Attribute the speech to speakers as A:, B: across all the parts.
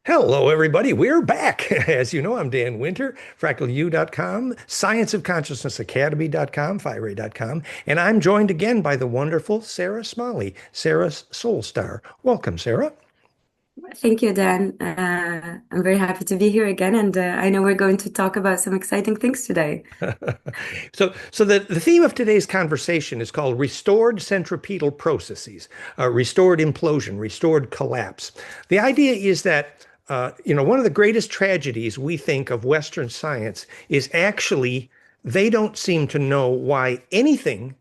A: Hello, everybody. We're back. As you know, I'm Dan Winter, fractalu.com, scienceofconsciousnessacademy.com, FIRE.com, and I'm joined again by the wonderful Sarah Smaali, Sarah's Soul Star. Welcome, Sarah.
B: Thank you, Dan. I'm very happy to be here again, and I know we're going to talk about some exciting things today.
A: So the theme of today's conversation is called restored centripetal processes, restored implosion, restored collapse. The idea is that one of the greatest tragedies we think of Western science is actually they don't seem to know why anything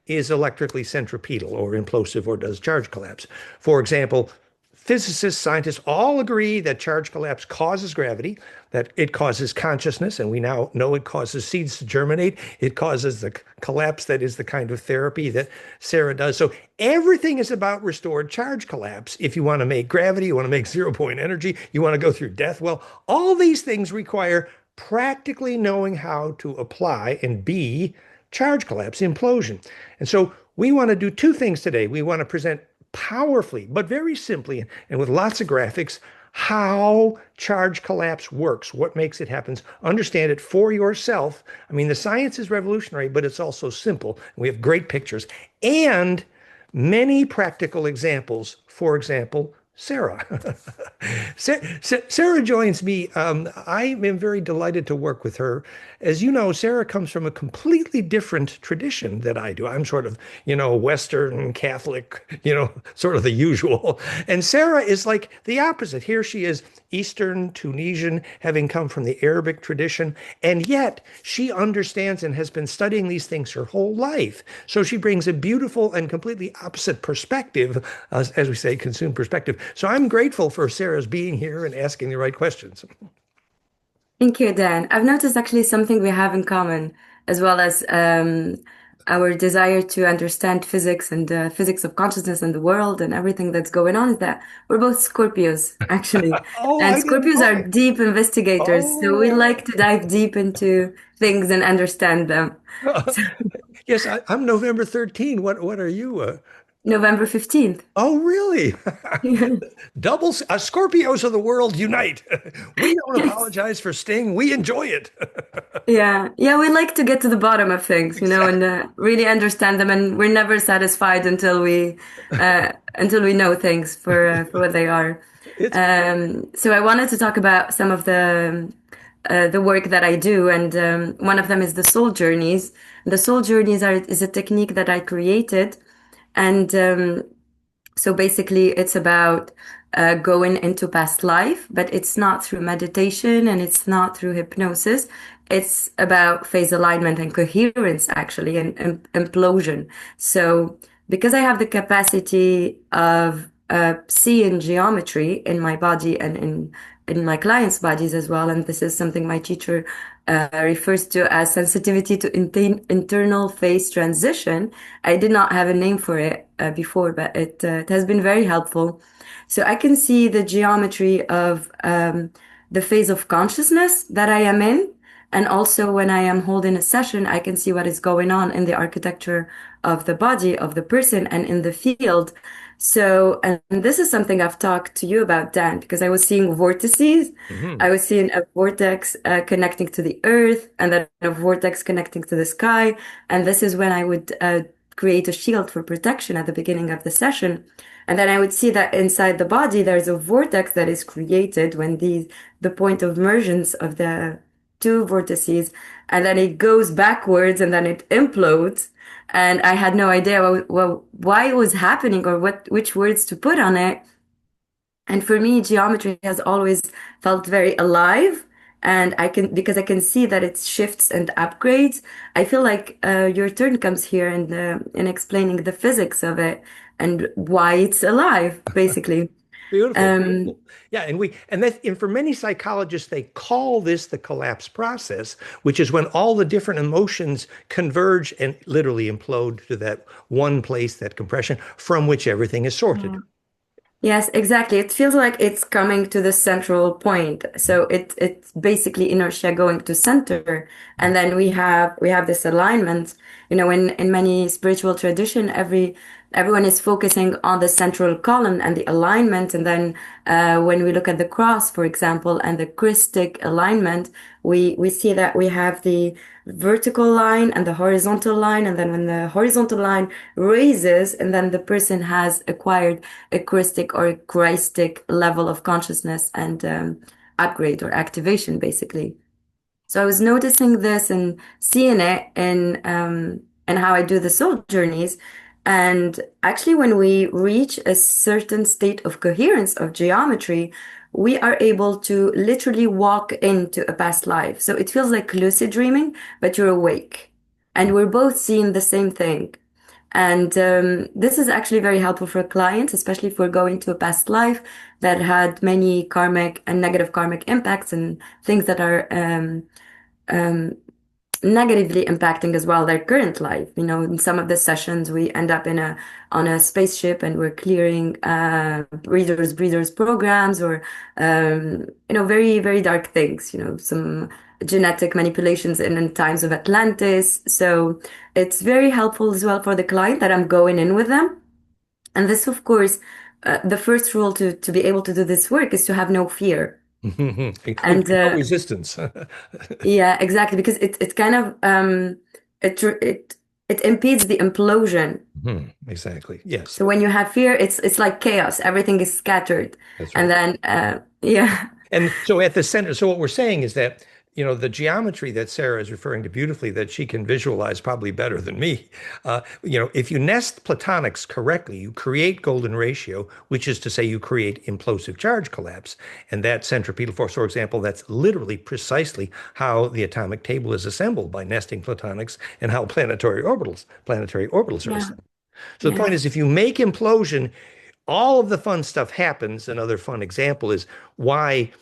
A: is electrically centripetal or implosive or does charge collapse. For example, physicists, scientists all agree that charge collapse causes gravity, that it causes consciousness, and we now know it causes seeds to germinate. It causes the collapse that is the kind of therapy that Sarah does. So everything is about restored charge collapse. If you want to make gravity, you want to make zero-point energy, you want to go through death. Well, all these things require practically knowing how to apply and be charge collapse, implosion. And so we want to do two things today. We want to present powerfully, but very simply, and with lots of graphics, how charge collapse works, what makes it happen. Understand it for yourself. I mean, the science is revolutionary, but it's also simple. We have great pictures and many practical examples. For example, Sarah. Sarah joins me. I am very delighted to work with her. As you know, Sarah comes from a completely different tradition that I do. I'm sort of, Western Catholic, sort of the usual. And Sarah is like the opposite. Here she is, Eastern Tunisian, having come from the Arabic tradition. And yet she understands and has been studying these things her whole life. So she brings a beautiful and completely opposite perspective, as we say, consumed perspective. So I'm grateful for Sarah's being here and asking the right questions.
B: Thank you, Dan. I've noticed actually something we have in common, as well as our desire to understand physics and physics of consciousness and the world and everything that's going on, is that we're both Scorpios, actually.
A: Oh,
B: And
A: I didn't
B: Scorpios
A: know
B: are
A: it.
B: deep investigators, so we like
A: Oh.
B: to dive deep into things and understand them. So,
A: Yes, I'm November 13. What are you?
B: November 15th.
A: Oh, really? Doubles, Scorpios of the world unite. We don't
B: Yes.
A: apologize for Sting. We enjoy it.
B: Yeah, yeah, we like to get to the bottom of things, and
A: Exactly.
B: really understand them, and we're never satisfied until we know things for what they are.
A: It's
B: So I wanted to talk about some of the work that I do, and one of them is the soul journeys. The soul journeys is a technique that I created, and so basically, it's about going into past life, but it's not through meditation and it's not through hypnosis. It's about phase alignment and coherence, actually, and implosion. So, because I have the capacity of seeing geometry in my body and in my clients' bodies as well, and this is something my teacher refers to as sensitivity to internal phase transition. I did not have a name for it before, but it has been very helpful. So I can see the geometry of the phase of consciousness that I am in. And also, when I am holding a session, I can see what is going on in the architecture of the body of the person and in the field. So, and this is something I've talked to you about, Dan, because I was seeing vortices. I
A: Mhm.
B: was seeing a vortex connecting to the earth and then a vortex connecting to the sky. And this is when I would create a shield for protection at the beginning of the session. And then I would see that inside the body, there's a vortex that is created when the point of mergence of the two vortices, and then it goes backwards and then it implodes. And I had no idea why it was happening or which words to put on it. And for me, geometry has always felt very alive. And because I can see that it shifts and upgrades, I feel like your turn comes here in explaining the physics of it and why it's alive, basically.
A: Beautiful,
B: Um,
A: beautiful. Yeah, and for many psychologists, they call this the collapse process, which is when all the different emotions converge and literally implode to that one place, that compression from which everything is sorted.
B: Yes, exactly. It feels like it's coming to the central point. So it's basically inertia going to center. And then we have this alignment. In many spiritual tradition, every everyone is focusing on the central column and the alignment. And then when we look at the cross, for example, and the Christic alignment, we see that we have the vertical line and the horizontal line. And then when the horizontal line raises, and then the person has acquired a Christic or a Christic level of consciousness and upgrade or activation, basically. So I was noticing this and seeing it in how I do the soul journeys. And actually, when we reach a certain state of coherence of geometry, we are able to literally walk into a past life. So it feels like lucid dreaming, but you're awake. And we're both seeing the same thing. And this is actually very helpful for clients, especially if we're going to a past life that had many karmic and negative karmic impacts and things that are um, negatively impacting as well their current life. You know, in some of the sessions, we end up in a on a spaceship and we're clearing readers, breeders programs, or very very dark things. You know, some genetic manipulations in times of Atlantis. So it's very helpful as well for the client that I'm going in with them. And this, of course, the first rule to be able to do this work is to have no fear. And
A: No resistance.
B: yeah, exactly, because it kind of it impedes the implosion.
A: Exactly. Yes,
B: So when you have fear, it's like chaos. Everything is scattered,
A: that's
B: and
A: right.
B: then yeah,
A: And so at the center, so what we're saying is that, the geometry that Sarah is referring to beautifully, that she can visualize probably better than me. If you nest platonics correctly, you create golden ratio, which is to say you create implosive charge collapse. And that centripetal force, for example, that's literally precisely how the atomic table is assembled by nesting platonics and how planetary orbitals are
B: yeah,
A: assembled. So the
B: yeah,
A: point is, if you make implosion, all of the fun stuff happens. Another fun example is why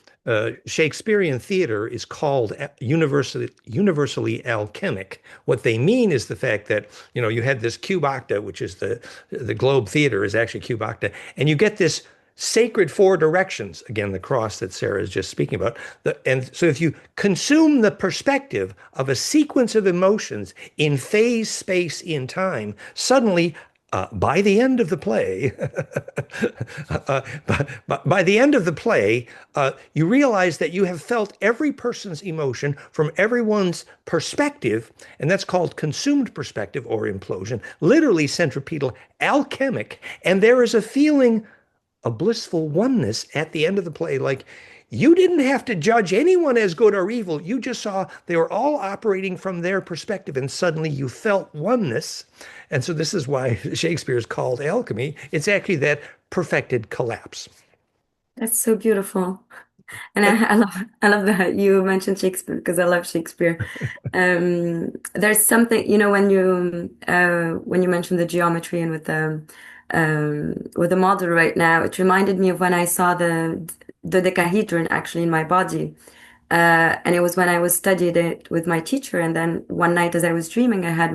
A: Shakespearean theater is called universally alchemic. What they mean is the fact that you had this cube octa, which is the Globe Theater is actually cube octa, and you get this sacred four directions, again the cross that Sarah is just speaking about. And so if you consume the perspective of a sequence of emotions in phase, space, in time, suddenly by the end of the play, by the end of the play, you realize that you have felt every person's emotion from everyone's perspective, and that's called consumed perspective or implosion, literally centripetal, alchemic, and there is a feeling, a blissful oneness at the end of the play, like you didn't have to judge anyone as good or evil. You just saw they were all operating from their perspective, and suddenly you felt oneness. And so this is why Shakespeare is called alchemy. It's actually that perfected collapse.
B: that's so beautiful. And
A: And
B: I love that you mentioned Shakespeare because I love Shakespeare. There's something, when you mentioned the geometry and with the model right now, it reminded me of when I saw the decahedron actually in my body. And it was when I was studied it with my teacher. And then one night as I was dreaming, I had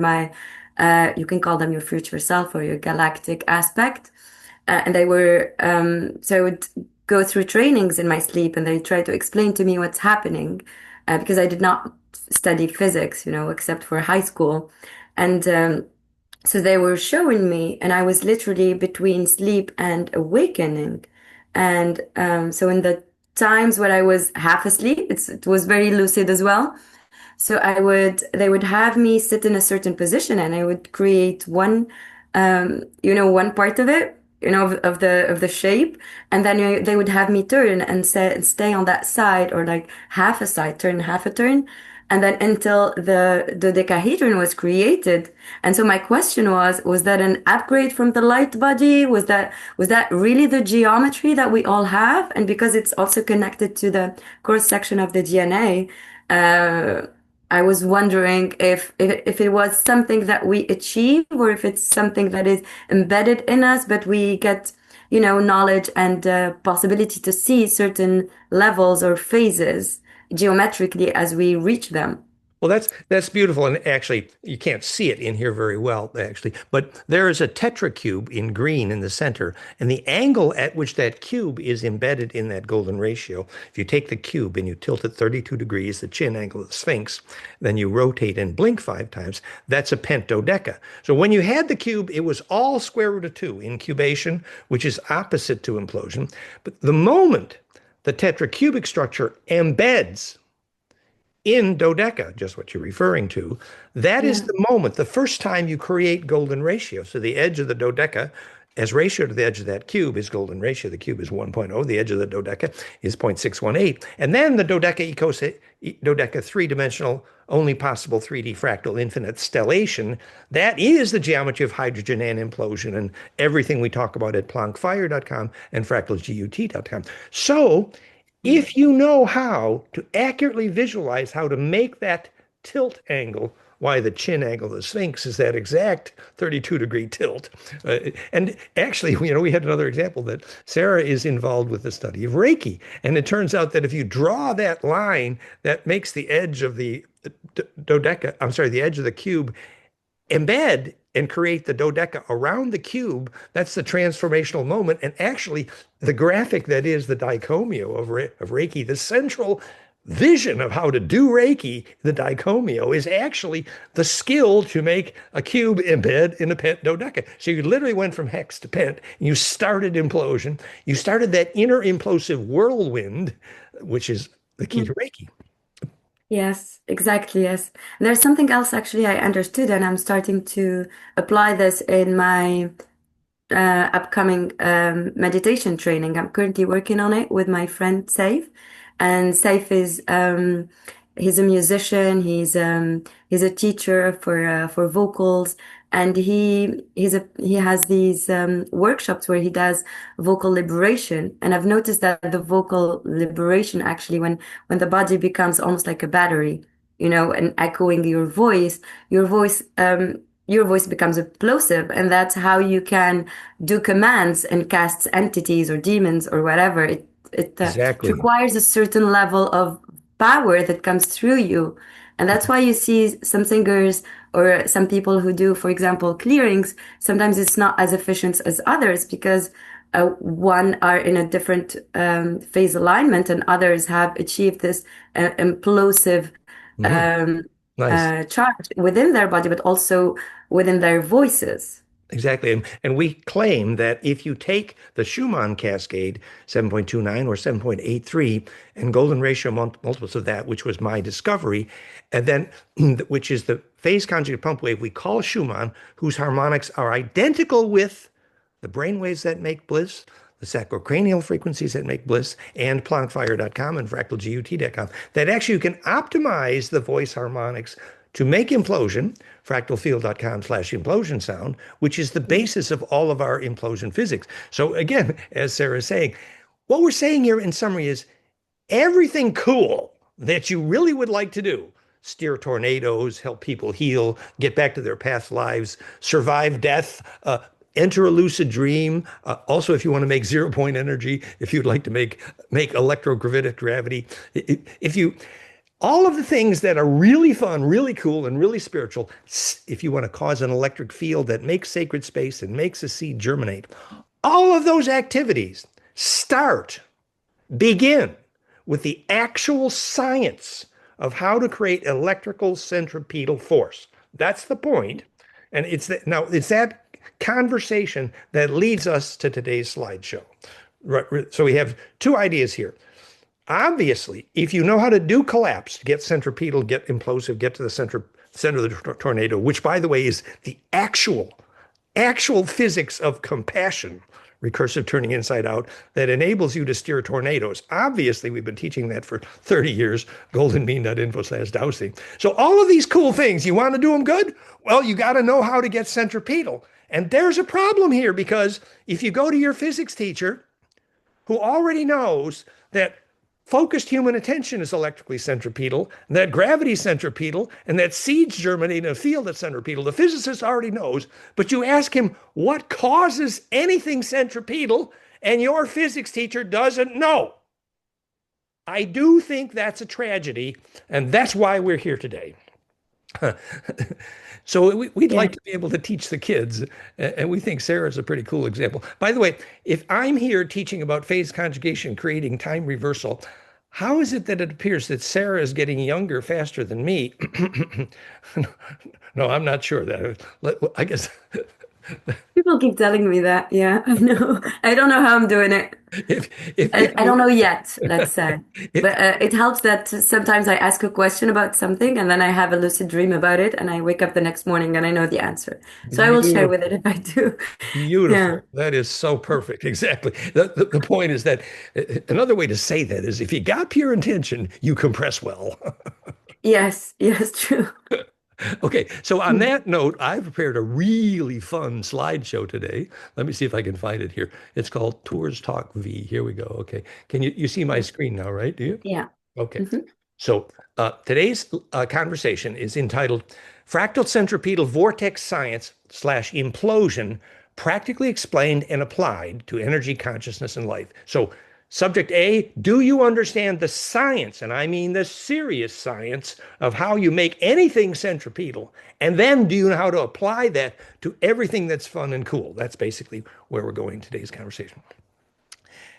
B: you can call them your future self or your galactic aspect. And they were, so I would go through trainings in my sleep and they tried to explain to me what's happening because I did not study physics, except for high school. And so they were showing me, and I was literally between sleep and awakening. And so in the times when I was half asleep, it was very lucid as well. So they would have me sit in a certain position and I would create one part of it, of the shape. And then they would have me turn and stay on that side or like half a side, turn half a turn. And then until the decahedron was created. And so my question was that an upgrade from the light body? Was that really the geometry that we all have? And because it's also connected to the cross section of the DNA, I was wondering if it was something that we achieve or if it's something that is embedded in us, but we get, knowledge and possibility to see certain levels or phases geometrically as we reach them.
A: Well, that's beautiful, and actually, you can't see it in here very well, actually. But there is a tetracube in green in the center, and the angle at which that cube is embedded in that golden ratio. If you take the cube and you tilt it 32 degrees, the chin angle of the Sphinx, then you rotate and blink 5 times. That's a pentodeca. So when you had the cube, it was all square root of 2 incubation, which is opposite to implosion. But the moment the tetracubic structure embeds in dodeca, just what you're referring to, that is
B: Yeah.
A: the moment, the first time you create golden ratio. So the edge of the dodeca as ratio to the edge of that cube is golden ratio. The cube is 1.0. The edge of the dodeca is 0.618. And then the dodeca three-dimensional, only possible 3D fractal infinite stellation, that is the geometry of hydrogen and implosion and everything we talk about at plankfire.com and fractalgut.com. So if you know how to accurately visualize how to make that tilt angle, why the chin angle of the Sphinx is that exact 32-degree tilt. And actually, we had another example that Sarah is involved with the study of Reiki. And it turns out that if you draw that line that makes the edge of the dodeca, I'm sorry, the edge of the cube embed and create the dodeca around the cube, that's the transformational moment. And actually, the graphic that is the dicomio of Reiki, the central vision of how to do Reiki, the dicomio, is actually the skill to make a cube embed in a pent dodeca. So you literally went from hex to pent, and you started implosion. You started that inner implosive whirlwind, which is the key to Reiki.
B: Yes, exactly. Yes. And there's something else actually I understood, and I'm starting to apply this in my upcoming meditation training. I'm currently working on it with my friend Saif, and Saif is he's a musician. He's a teacher for vocals, and he has these workshops where he does vocal liberation. And I've noticed that the vocal liberation actually, when the body becomes almost like a battery, and echoing your voice. Your voice becomes explosive, and that's how you can do commands and cast entities or demons or whatever. It
A: Exactly.
B: requires a certain level of power that comes through you, and that's why you see some singers or some people who do, for example, clearings. Sometimes it's not as efficient as others because one are in a different phase alignment, and others have achieved this implosive
A: Mhm.
B: um,
A: Nice.
B: charge within their body, but also within their voices.
A: Exactly. And we claim that if you take the Schumann cascade, 7.29 or 7.83, and golden ratio multiples of that, which was my discovery, and then which is the phase conjugate pump wave we call Schumann, whose harmonics are identical with the brain waves that make bliss, the sacrocranial frequencies that make bliss, and plankfire.com and fractalgut.com, that actually you can optimize the voice harmonics to make implosion, fractalfield.com/implosion sound, which is the basis of all of our implosion physics. So again, as Sarah is saying, what we're saying here in summary is everything cool that you really would like to do, steer tornadoes, help people heal, get back to their past lives, survive death, enter a lucid dream. Also, if you want to make 0 point energy, if you'd like to make electrogravitic gravity, if you all of the things that are really fun, really cool, and really spiritual, if you want to cause an electric field that makes sacred space and makes a seed germinate, all of those activities begin with the actual science of how to create electrical centripetal force. That's the point. And it's that conversation that leads us to today's slideshow. So we have two ideas here. Obviously, if you know how to do collapse, get centripetal, get implosive, get to the center of the tornado, which by the way is the actual physics of compassion, recursive turning inside out, that enables you to steer tornadoes. Obviously, we've been teaching that for 30 years, goldenmean.info/dowsing. So all of these cool things, you want to do them good? Well, you got to know how to get centripetal. And there's a problem here because if you go to your physics teacher who already knows that focused human attention is electrically centripetal, that gravity centripetal, and that seeds germinate in a field that's centripetal. The physicist already knows, but you ask him what causes anything centripetal, and your physics teacher doesn't know. I do think that's a tragedy, and that's why we're here today. So we'd
B: Yeah.
A: like to be able to teach the kids, and we think Sarah's a pretty cool example. By the way, if I'm here teaching about phase conjugation, creating time reversal, how is it that it appears that Sarah is getting younger faster than me? No, I'm not sure that. I guess
B: People keep telling me that. Yeah, I know. I don't know how I'm doing it.
A: if if
B: I
A: you
B: don't know yet, let's say.
A: if,
B: But it helps that sometimes I ask a question about something and then I have a lucid dream about it and I wake up the next morning and I know the answer. So I will share with
A: beautiful.
B: it if I do. Yeah.
A: Beautiful. That is so perfect. Exactly. The point is that another way to say that is if you got pure intention, you compress well.
B: Yes. Yes, true.
A: Okay. So on that note, I've prepared a really fun slideshow today. Let me see if I can find it here. It's called Tours Talk V. Here we go. Okay. Can you see my screen now, right? Do you?
B: Yeah.
A: Okay.
B: Hmm.
A: So today's conversation is entitled Fractal Centripetal Vortex Science slash Implosion, Practically Explained and Applied to Energy, Consciousness, and Life. So subject A, do you understand the science, and I mean the serious science, of how you make anything centripetal? And then do you know how to apply that to everything that's fun and cool? That's basically where we're going in today's conversation.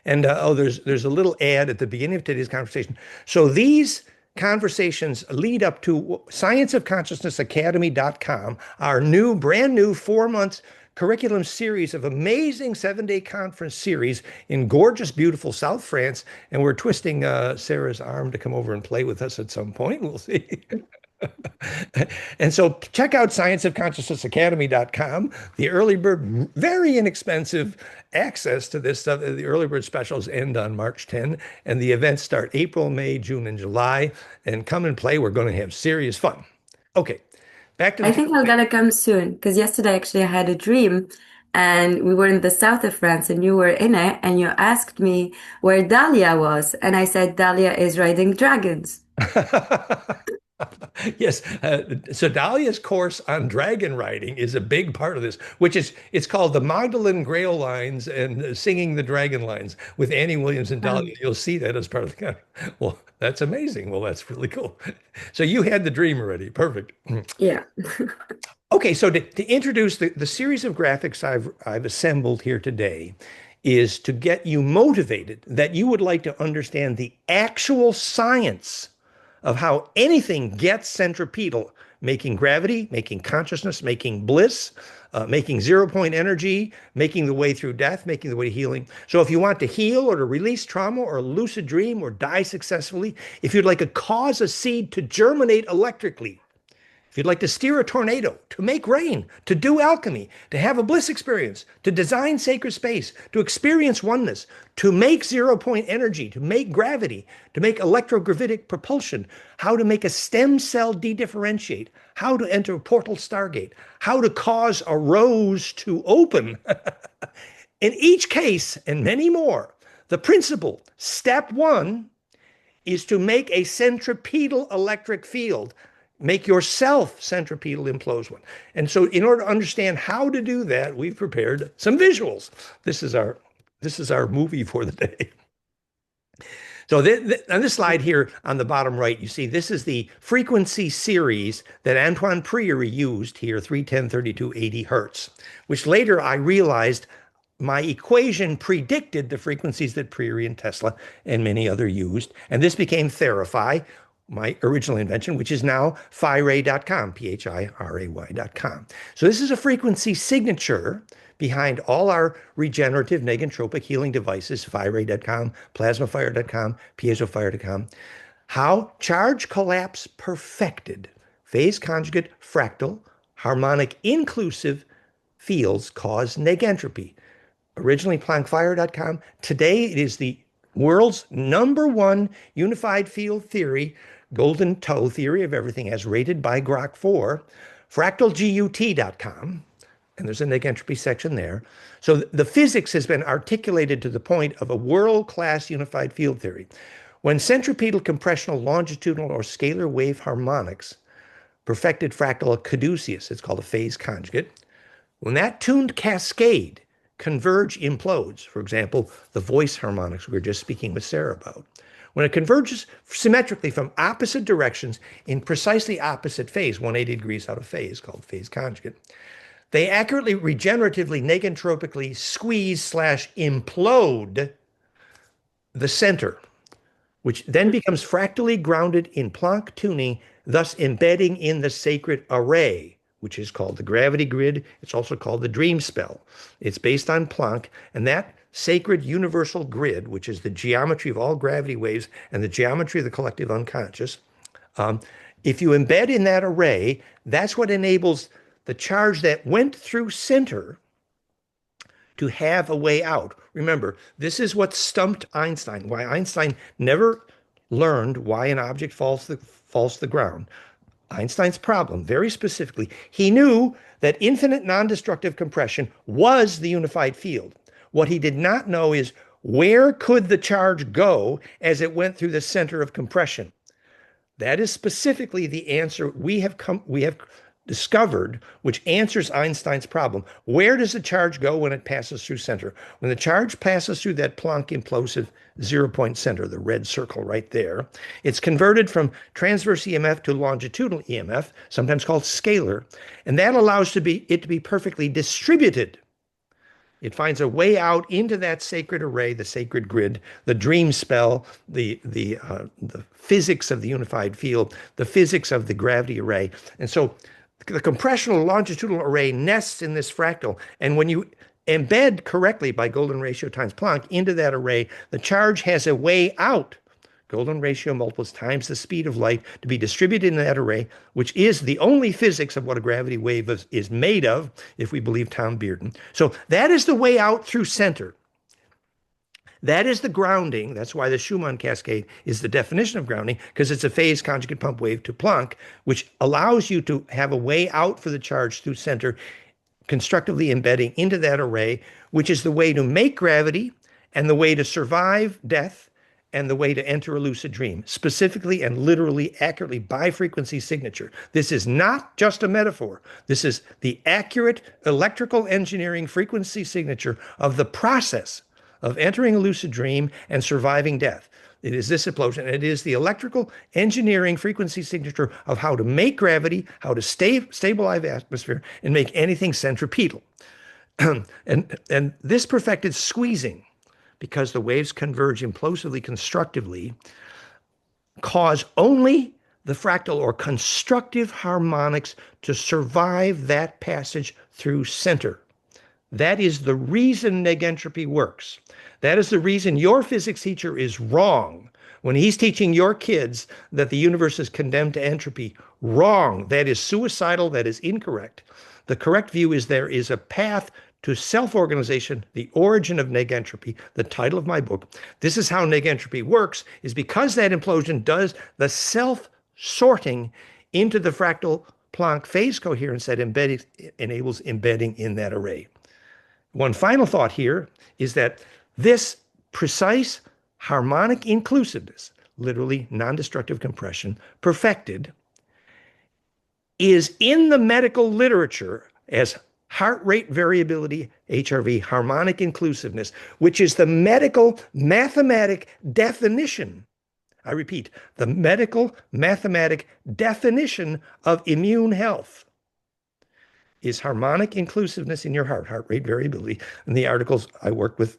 A: And oh, there's a little ad at the beginning of today's conversation. So these conversations lead up to scienceofconsciousnessacademy.com, our new, brand new 4 months curriculum series of amazing 7-day conference series in gorgeous, beautiful South France. And we're twisting Sarah's arm to come over and play with us at some point. We'll see. And so check out scienceofconsciousnessacademy.com. The early bird, very inexpensive access to this stuff. The early bird specials end on March 10, and the events start April, May, June, and July. And come and play. We're going to have serious fun. Okay, back to the
B: I think I'm
A: conversation.
B: gonna come soon because yesterday actually I had a dream and we were in the south of France and you were in it and you asked me where Dahlia was and I said Dahlia is riding dragons.
A: Yes, so Dahlia's course on dragon riding is a big part of this, which is it's called the Magdalene Grail lines and singing the dragon lines with Annie Williams and Dahlia.
B: Um,
A: You'll see that as part of the. Well, that's amazing. Well, that's really cool. So you had the dream already. Perfect.
B: yeah.
A: Okay, so to introduce the series of graphics I've assembled here today is to get you motivated that you would like to understand the actual science of how anything gets centripetal, making gravity, making consciousness, making bliss, making 0 point energy, making the way through death, making the way to healing. So if you want to heal or to release trauma or lucid dream or die successfully, if you'd like to cause a seed to germinate electrically, if you'd like to steer a tornado, to make rain, to do alchemy, to have a bliss experience, to design sacred space, to experience oneness, to make 0 point energy, to make gravity, to make electrogravitic propulsion, how to make a stem cell dedifferentiate, how to enter a portal stargate, how to cause a rose to open. In each case, and many more, the principle, step one, is to make a centripetal electric field. Make yourself centripetal implosion. And so in order to understand how to do that, we've prepared some visuals. This is our movie for the day. So on this slide here on the bottom right, you see this is the frequency series that Antoine Prieur used here, 310, 32, 80 hertz, which later I realized my equation predicted the frequencies that Prieur and Tesla and many other used. And this became Therify, my original invention, which is now phiray.com, Phiray.com. So this is a frequency signature behind all our regenerative negentropic healing devices, Phiray.com, plasmafire.com, piezofire.com. How charge collapse perfected, phase conjugate, fractal, harmonic inclusive fields cause negentropy. Originally plankfire.com. Today it is the world's #1 unified field theory, golden toe theory of everything as rated by Grok 4, fractalgut.com. And there's a negentropy section there. So the physics has been articulated to the point of a world-class unified field theory. When centripetal compressional, longitudinal, or scalar wave harmonics perfected fractal caduceus, it's called a phase conjugate, when that tuned cascade converge implodes, for example, the voice harmonics we were just speaking with Sarah about, When it converges symmetrically from opposite directions in precisely opposite phase, 180 degrees out of phase, called phase conjugate, they accurately regeneratively negentropically squeeze slash implode the center, which then becomes fractally grounded in Planck tuning, thus embedding in the sacred array, which is called the gravity grid. It's also called the dream spell. It's based on Planck, and that sacred universal grid, which is the geometry of all gravity waves and the geometry of the collective unconscious, if you embed in that array, that's what enables the charge that went through center to have a way out. Remember, this is what stumped Einstein, why Einstein never learned why an object falls to the ground. Einstein's problem, very specifically, he knew that infinite non-destructive compression was the unified field. What he did not know is where could the charge go as it went through the center of compression. That is specifically the answer we have discovered, which answers Einstein's problem. Where does the charge go when it passes through center? When the charge passes through that Planck implosive zero-point center, the red circle right there, it's converted from transverse EMF to longitudinal EMF, sometimes called scalar, and that allows it to be perfectly distributed. It finds a way out into that sacred array, the sacred grid, the dream spell, the physics of the unified field, the physics of the gravity array. And so the compressional longitudinal array nests in this fractal. And when you embed correctly by golden ratio times Planck into that array, the charge has a way out. Golden ratio multiples times the speed of light to be distributed in that array, which is the only physics of what a gravity wave is made of, if we believe Tom Bearden. So that is the way out through center. That is the grounding. That's why the Schumann cascade is the definition of grounding, because it's a phase conjugate pump wave to Planck, which allows you to have a way out for the charge through center, constructively embedding into that array, which is the way to make gravity and the way to survive death and the way to enter a lucid dream, specifically and literally, accurately by frequency signature. This is not just a metaphor. This is the accurate electrical engineering frequency signature of the process of entering a lucid dream and surviving death. It is this implosion. It is the electrical engineering frequency signature of how to make gravity, how to stabilize atmosphere, and make anything centripetal. and this perfected squeezing, because the waves converge implosively constructively, cause only the fractal or constructive harmonics to survive that passage through center. That is the reason negentropy works. That is the reason your physics teacher is wrong when he's teaching your kids that the universe is condemned to entropy. Wrong. That is suicidal. That is incorrect. The correct view is there is a path to self-organization, the origin of negentropy, the title of my book. This is how negentropy works, is because that implosion does the self-sorting into the fractal Planck phase coherence that enables embedding in that array. One final thought here is that this precise harmonic inclusiveness, literally non-destructive compression, perfected, is in the medical literature as heart rate variability, HRV, harmonic inclusiveness, which is the medical mathematic definition. I repeat, the medical mathematic definition of immune health is harmonic inclusiveness in your heart rate variability. In the articles I worked with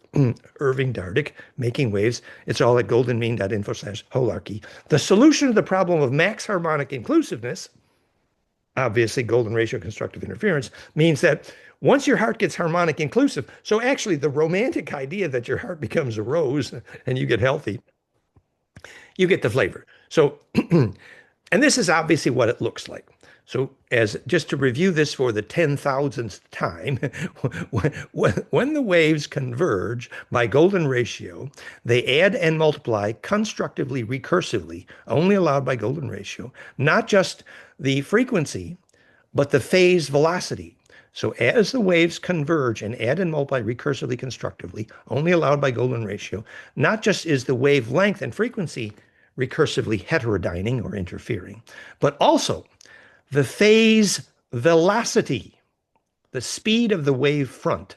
A: Irving Dardick, Making Waves, it's all at goldenmean.info/holarchy. The solution to the problem of max harmonic inclusiveness, obviously golden ratio constructive interference, means that once your heart gets harmonic inclusive, so actually the romantic idea that your heart becomes a rose and you get healthy, you get the flavor. So, and this is obviously what it looks like. So as just to review this for the 10,000th time, when the waves converge by golden ratio, they add and multiply constructively, recursively, only allowed by golden ratio, not just the frequency, but the phase velocity. So as the waves converge and add and multiply recursively, constructively, only allowed by golden ratio, not just is the wavelength and frequency recursively heterodyning or interfering, but also the phase velocity, the speed of the wave front.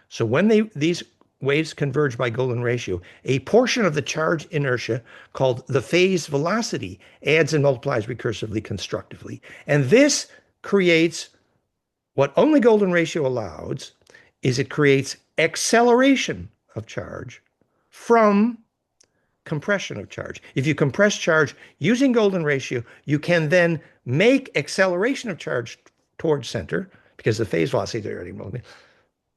A: So when these waves converge by golden ratio, a portion of the charge inertia called the phase velocity adds and multiplies recursively constructively. And this creates what only golden ratio allows is it creates acceleration of charge from compression of charge. If you compress charge using golden ratio, you can then make acceleration of charge towards center because the phase velocity is already moving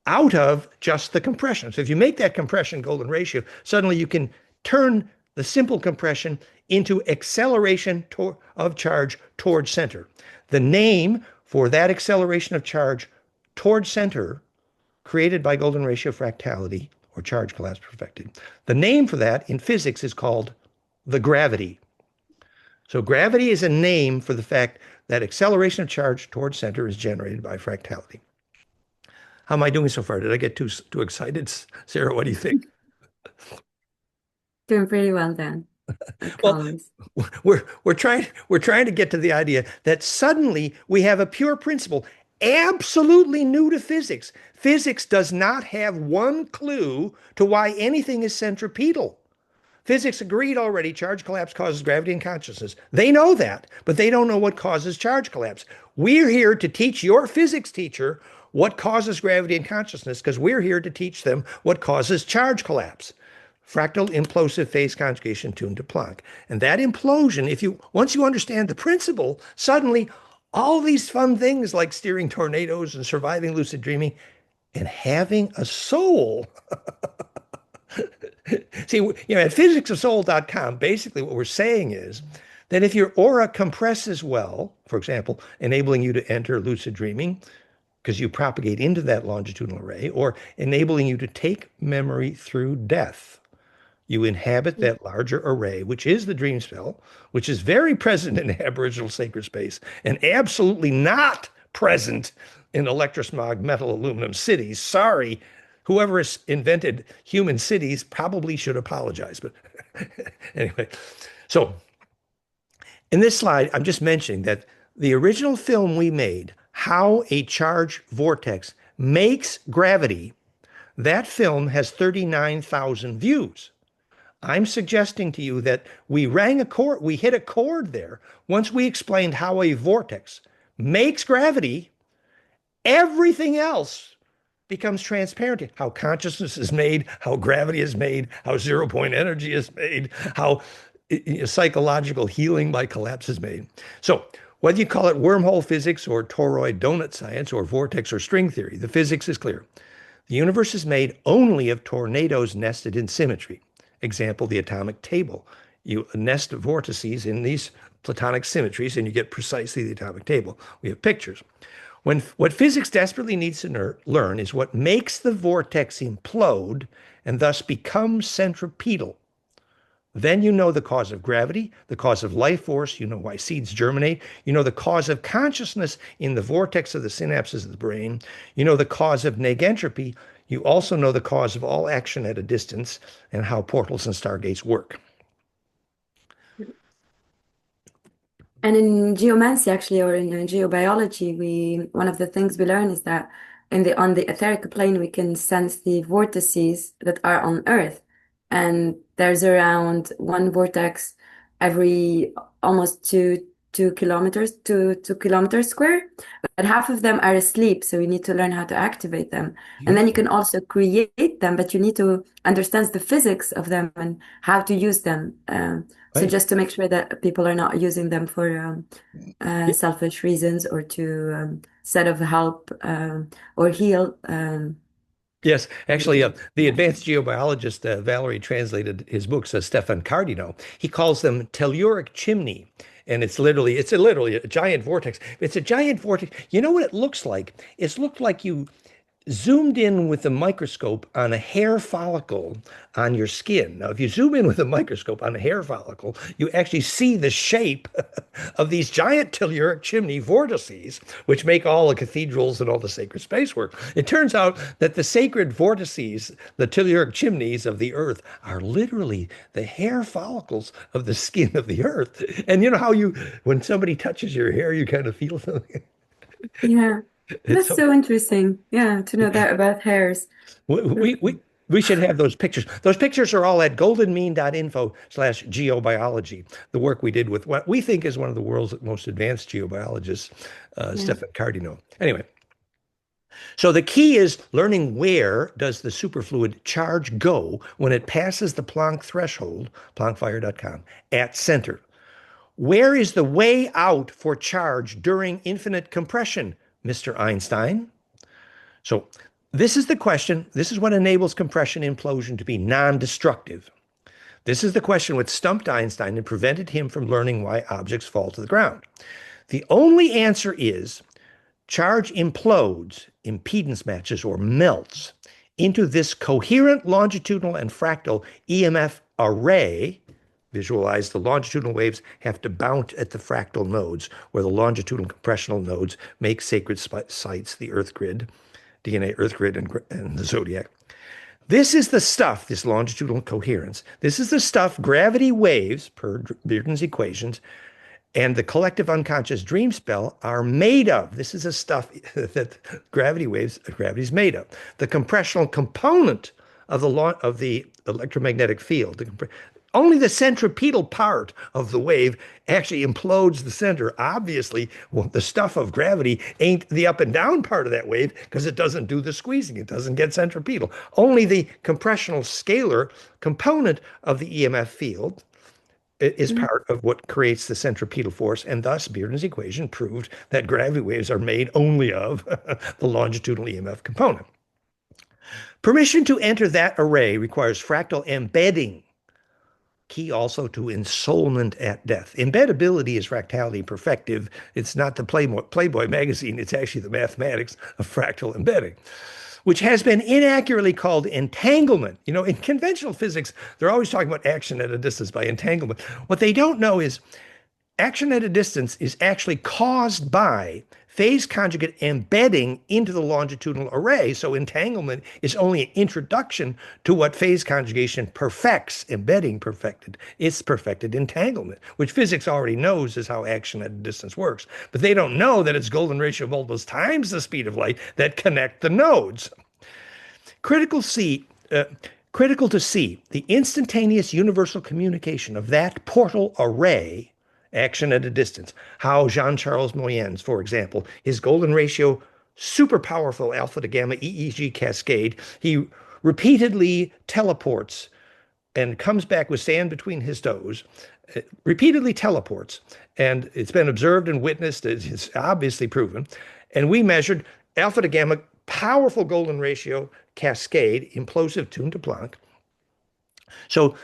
A: out of just the compression. So if you make that compression golden ratio, suddenly you can turn the simple compression into acceleration of charge towards center. The name for that acceleration of charge towards center created by golden ratio fractality or charge collapse perfected. The name for that in physics is called the gravity. So gravity is a name for the fact that acceleration of charge towards center is generated by fractality. How am I doing so far? Did I get too excited? Sarah, what do you think?
B: Doing pretty well then, like
A: Well,
B: always.
A: we're trying to get to the idea that suddenly we have a pure principle absolutely new to physics. Physics does not have one clue to why anything is centripetal. Physics agreed already charge collapse causes gravity and consciousness. They know that, but they don't know what causes charge collapse. We're here to teach your physics teacher what causes gravity and consciousness because we're here to teach them what causes charge collapse. Fractal implosive phase conjugation tuned to Planck. And that implosion, once you understand the principle, suddenly all these fun things like steering tornadoes and surviving lucid dreaming and having a soul. See, at physicsofsoul.com, basically what we're saying is that if your aura compresses well, for example, enabling you to enter lucid dreaming because you propagate into that longitudinal array, or enabling you to take memory through death, you inhabit that larger array, which is the dream spell, which is very present in Aboriginal sacred space and absolutely not present in electrosmog metal aluminum cities. Sorry, whoever has invented human cities probably should apologize. But anyway, so in this slide, I'm just mentioning that the original film we made, How a Charge Vortex Makes Gravity, that film has 39,000 views. I'm suggesting to you that we hit a chord there. Once we explained how a vortex makes gravity, everything else becomes transparent. How consciousness is made, how gravity is made, how zero-point energy is made, how psychological healing by collapse is made. So whether you call it wormhole physics or toroid donut science or vortex or string theory, the physics is clear. The universe is made only of tornadoes nested in symmetry. Example, the atomic table. You nest vortices in these platonic symmetries and you get precisely the atomic table. We have pictures. What physics desperately needs to learn is what makes the vortex implode and thus become centripetal. Then you know the cause of gravity, the cause of life force, you know why seeds germinate, you know the cause of consciousness in the vortex of the synapses of the brain, you know the cause of negentropy, you also know the cause of all action at a distance and how portals and stargates work.
B: And in geomancy, actually, or in geobiology, one of the things we learn is that on the etheric plane, we can sense the vortices that are on Earth, and there's around one vortex every almost two kilometers, 2 kilometers square. But half of them are asleep, so we need to learn how to activate them. And then you can also create them, but you need to understand the physics of them and how to use them. So
A: Right.
B: just to make sure that people are not using them for selfish reasons or to instead of help or heal.
A: Yes, actually, the advanced geobiologist Valerie translated his books, Stefan Cardino. He calls them telluric chimney, and it's literally a giant vortex. It's a giant vortex. You know what it looks like? It's looked like you zoomed in with a microscope on a hair follicle on your skin. Now, if you zoom in with a microscope on a hair follicle, you actually see the shape of these giant telluric chimney vortices, which make all the cathedrals and all the sacred space work. It turns out that the sacred vortices, the telluric chimneys of the earth, are literally the hair follicles of the skin of the earth. And you know how when somebody touches your hair, you kind of feel something.
B: Yeah,
A: It's
B: that's
A: so
B: so interesting. Yeah, to know that about hairs.
A: we, we, we We should have those pictures. Those pictures are all at goldenmean.info/geobiology. The work we did with what we think is one of the world's most advanced geobiologists,
B: Yeah.
A: Stefan Cardino. Anyway, so the key is learning where does the superfluid charge go when it passes the Planck threshold, planckfire.com, at center. Where is the way out for charge during infinite compression, Mr. Einstein? So this is the question. This is what enables compression implosion to be non-destructive. This is the question which stumped Einstein and prevented him from learning why objects fall to the ground. The only answer is charge implodes, impedance matches, or melts into this coherent longitudinal and fractal EMF array. Visualize the longitudinal waves have to bounce at the fractal nodes, where the longitudinal compressional nodes make sacred sites, the Earth grid, DNA Earth grid, and the zodiac. This is the stuff, this longitudinal coherence. This is the stuff gravity waves, per Bearden's equations, and the collective unconscious dream spell are made of. This is the stuff that gravity's made of. The compressional component of the electromagnetic field. Only the centripetal part of the wave actually implodes the center. Obviously, well, the stuff of gravity ain't the up and down part of that wave because it doesn't do the squeezing. It doesn't get centripetal. Only the compressional scalar component of the EMF field is part of what creates the centripetal force, and thus Bearden's equation proved that gravity waves are made only of the longitudinal EMF component. Permission to enter that array requires fractal embedding, key also to ensoulment at death. Embeddability is fractality perfective. It's not the Playboy magazine, it's actually the mathematics of fractal embedding, which has been inaccurately called entanglement. You know, in conventional physics, they're always talking about action at a distance by entanglement. What they don't know is action at a distance is actually caused by phase conjugate embedding into the longitudinal array. So entanglement is only an introduction to what phase conjugation perfects, embedding perfected. It's perfected entanglement, which physics already knows is how action at a distance works. But they don't know that it's golden ratio multiples times the speed of light that connect the nodes. Critical to see the instantaneous universal communication of that portal array, action at a distance. How Jean-Charles Moyen's, for example, his golden ratio, super powerful alpha to gamma EEG cascade, he repeatedly teleports and comes back with sand between his toes, repeatedly teleports. And it's been observed and witnessed, it's obviously proven. And we measured alpha to gamma, powerful golden ratio cascade, implosive tuned to Planck. So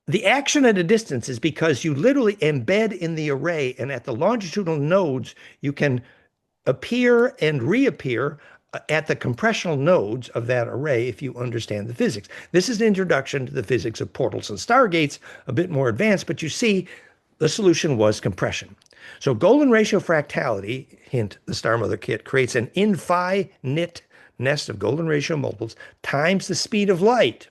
A: the action at a distance is because you literally embed in the array, and at the longitudinal nodes, you can appear and reappear at the compressional nodes of that array if you understand the physics. This is an introduction to the physics of portals and stargates, a bit more advanced, but you see the solution was compression. So golden ratio fractality, hint the Star Mother kit, creates an infinite nest of golden ratio multiples times the speed of light,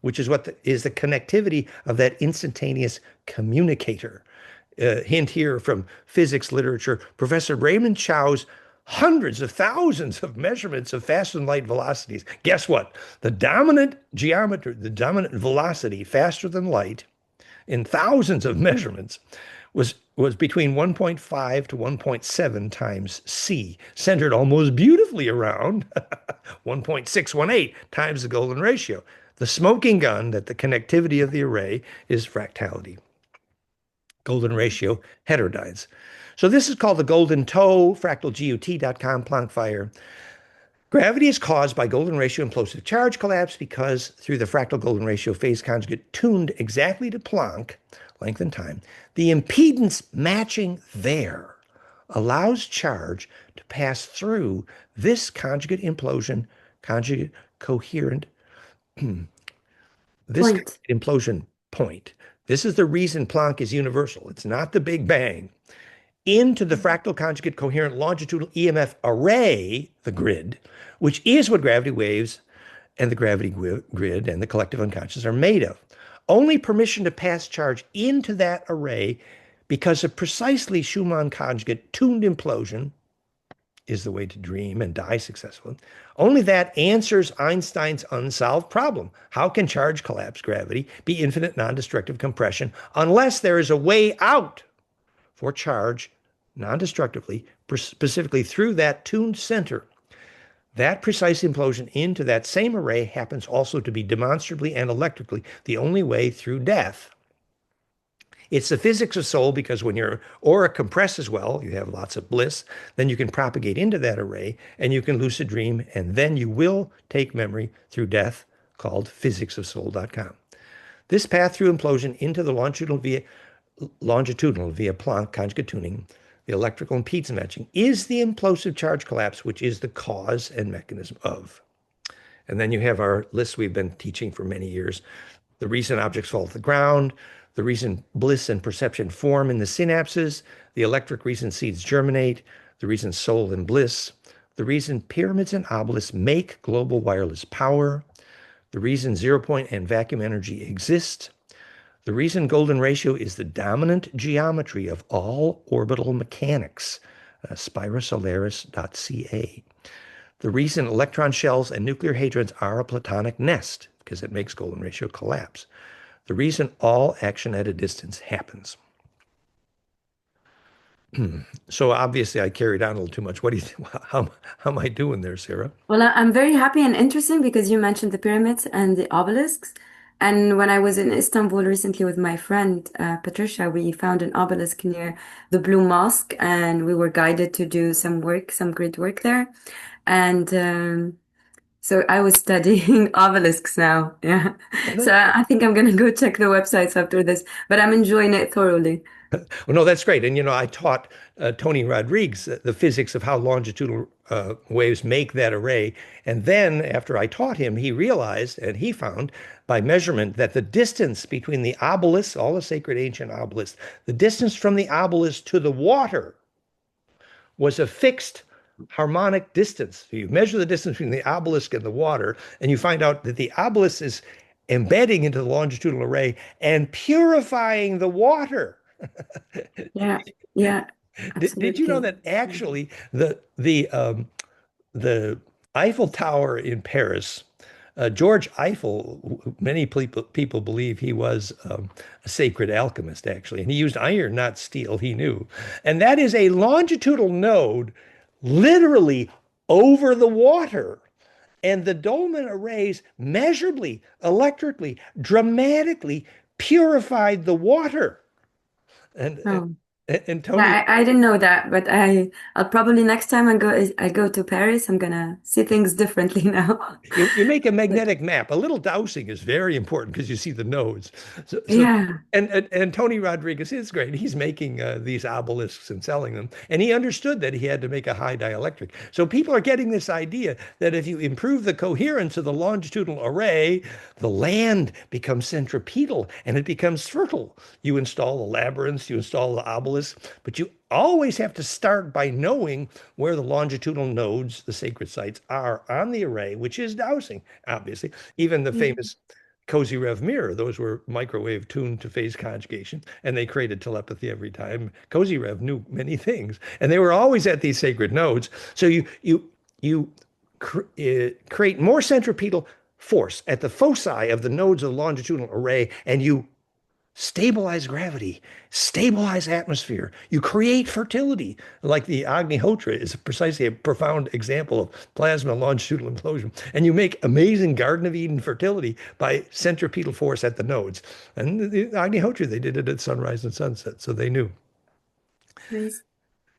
A: which is what is the connectivity of that instantaneous communicator. Hint here from physics literature, Professor Raymond Chow's hundreds of thousands of measurements of faster than light velocities. Guess what? The dominant geometry, the dominant velocity faster than light in thousands of measurements was between 1.5 to 1.7 times c, centered almost beautifully around 1.618 times the golden ratio. The smoking gun that the connectivity of the array is fractality. Golden ratio heterodynes. So this is called the golden toe, fractalgut.com, Planck fire. Gravity is caused by golden ratio implosive charge collapse because through the fractal golden ratio phase conjugate tuned exactly to Planck, length and time, the impedance matching there allows charge to pass through this conjugate implosion, conjugate coherent this
B: Point.
A: implosion point. This is the reason Planck is universal. It's not the Big Bang. Into the fractal conjugate coherent longitudinal EMF array, the grid, which is what gravity waves and the gravity grid and the collective unconscious are made of. Only permission to pass charge into that array because of precisely Schumann conjugate tuned implosion is the way to dream and die successfully. Only that answers Einstein's unsolved problem. How can charge collapse gravity be infinite non-destructive compression unless there is a way out for charge non-destructively, specifically through that tuned center? That precise implosion into that same array happens also to be demonstrably and electrically the only way through death. It's the physics of soul because when your aura compresses well, you have lots of bliss, then you can propagate into that array and you can lucid dream, and then you will take memory through death, called physicsofsoul.com. This path through implosion into the longitudinal via Planck conjugate tuning, the electrical impedance matching, is the implosive charge collapse, which is the cause and mechanism of. And then you have our list we've been teaching for many years. The reason objects fall to the ground, the reason bliss and perception form in the synapses, the electric reason seeds germinate, the reason soul and bliss, the reason pyramids and obelisks make global wireless power, the reason zero point and vacuum energy exist, the reason golden ratio is the dominant geometry of all orbital mechanics, spirosolaris.ca. The reason electron shells and nuclear hadrons are a platonic nest, because it makes golden ratio collapse. The reason all action at a distance happens. So obviously I carried on a little too much. What do you think? How am I doing there, Sarah?
B: Well, I'm very happy and interesting because you mentioned the pyramids and the obelisks. And when I was in Istanbul recently with my friend Patricia, we found an obelisk near the Blue Mosque, and we were guided to do some work, some great work there. And so I was studying obelisks now. Yeah. So I think I'm gonna go check the websites after this, but I'm enjoying it thoroughly.
A: Well, no, that's great. And, I taught Tony Rodriguez the physics of how longitudinal waves make that array. And then after I taught him, he realized and he found by measurement that the distance between the obelisks, all the sacred ancient obelisks, the distance from the obelisk to the water was a fixed harmonic distance. So you measure the distance between the obelisk and the water, and you find out that the obelisk is embedding into the longitudinal array and purifying the water.
B: Yeah, yeah,
A: Did you know
B: absolutely.
A: that actually the Eiffel Tower in Paris, George Eiffel, many people believe he was a sacred alchemist actually, and he used iron, not steel. He knew, and that is a longitudinal node, literally over the water. And the dolmen arrays measurably, electrically, dramatically purified the water. And
B: Oh.
A: and Tony,
B: Yeah, I didn't know that, but I'll probably next time I go to Paris, I'm gonna see things differently now.
A: you make a magnetic map. A little dowsing is very important because you see the nodes. So
B: Yeah,
A: and Tony Rodriguez is great. He's making these obelisks and selling them, and he understood that he had to make a high dielectric. So people are getting this idea that if you improve the coherence of the longitudinal array, the land becomes centripetal and it becomes fertile. You install the labyrinths, you install the obelisks, but you always have to start by knowing where the longitudinal nodes, the sacred sites, are on the array, which is dowsing, obviously. Even the
B: yeah,
A: famous Kozyrev mirror, those were microwave tuned to phase conjugation, and they created telepathy every time. Kozyrev knew many things, and they were always at these sacred nodes. So you create more centripetal force at the foci of the nodes of the longitudinal array, and you stabilize gravity, stabilize atmosphere. You create fertility, like the Agnihotra is precisely a profound example of plasma longitudinal implosion. And you make amazing Garden of Eden fertility by centripetal force at the nodes. And the Agnihotra, they did it at sunrise and sunset, so they knew.
B: nice.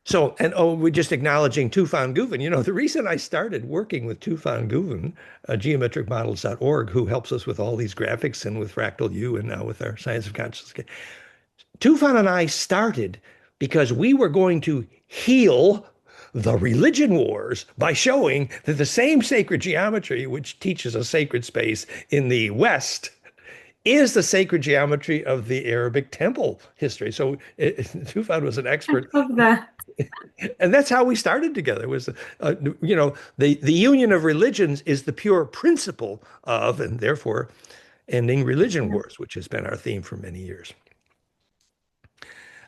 A: So, and oh, we're just acknowledging Tufan Guven. The reason I started working with Tufan Guven, geometricmodels.org, who helps us with all these graphics and with Fractal U and now with our Science of Consciousness. Tufan and I started because we were going to heal the religion wars by showing that the same sacred geometry, which teaches a sacred space in the West, is the sacred geometry of the Arabic temple history. So Tufan was an
B: I
A: expert,
B: love that.
A: and that's how we started together. Was the union of religions is the pure principle of, and therefore ending religion
B: Yeah.
A: wars, which has been our theme for many years.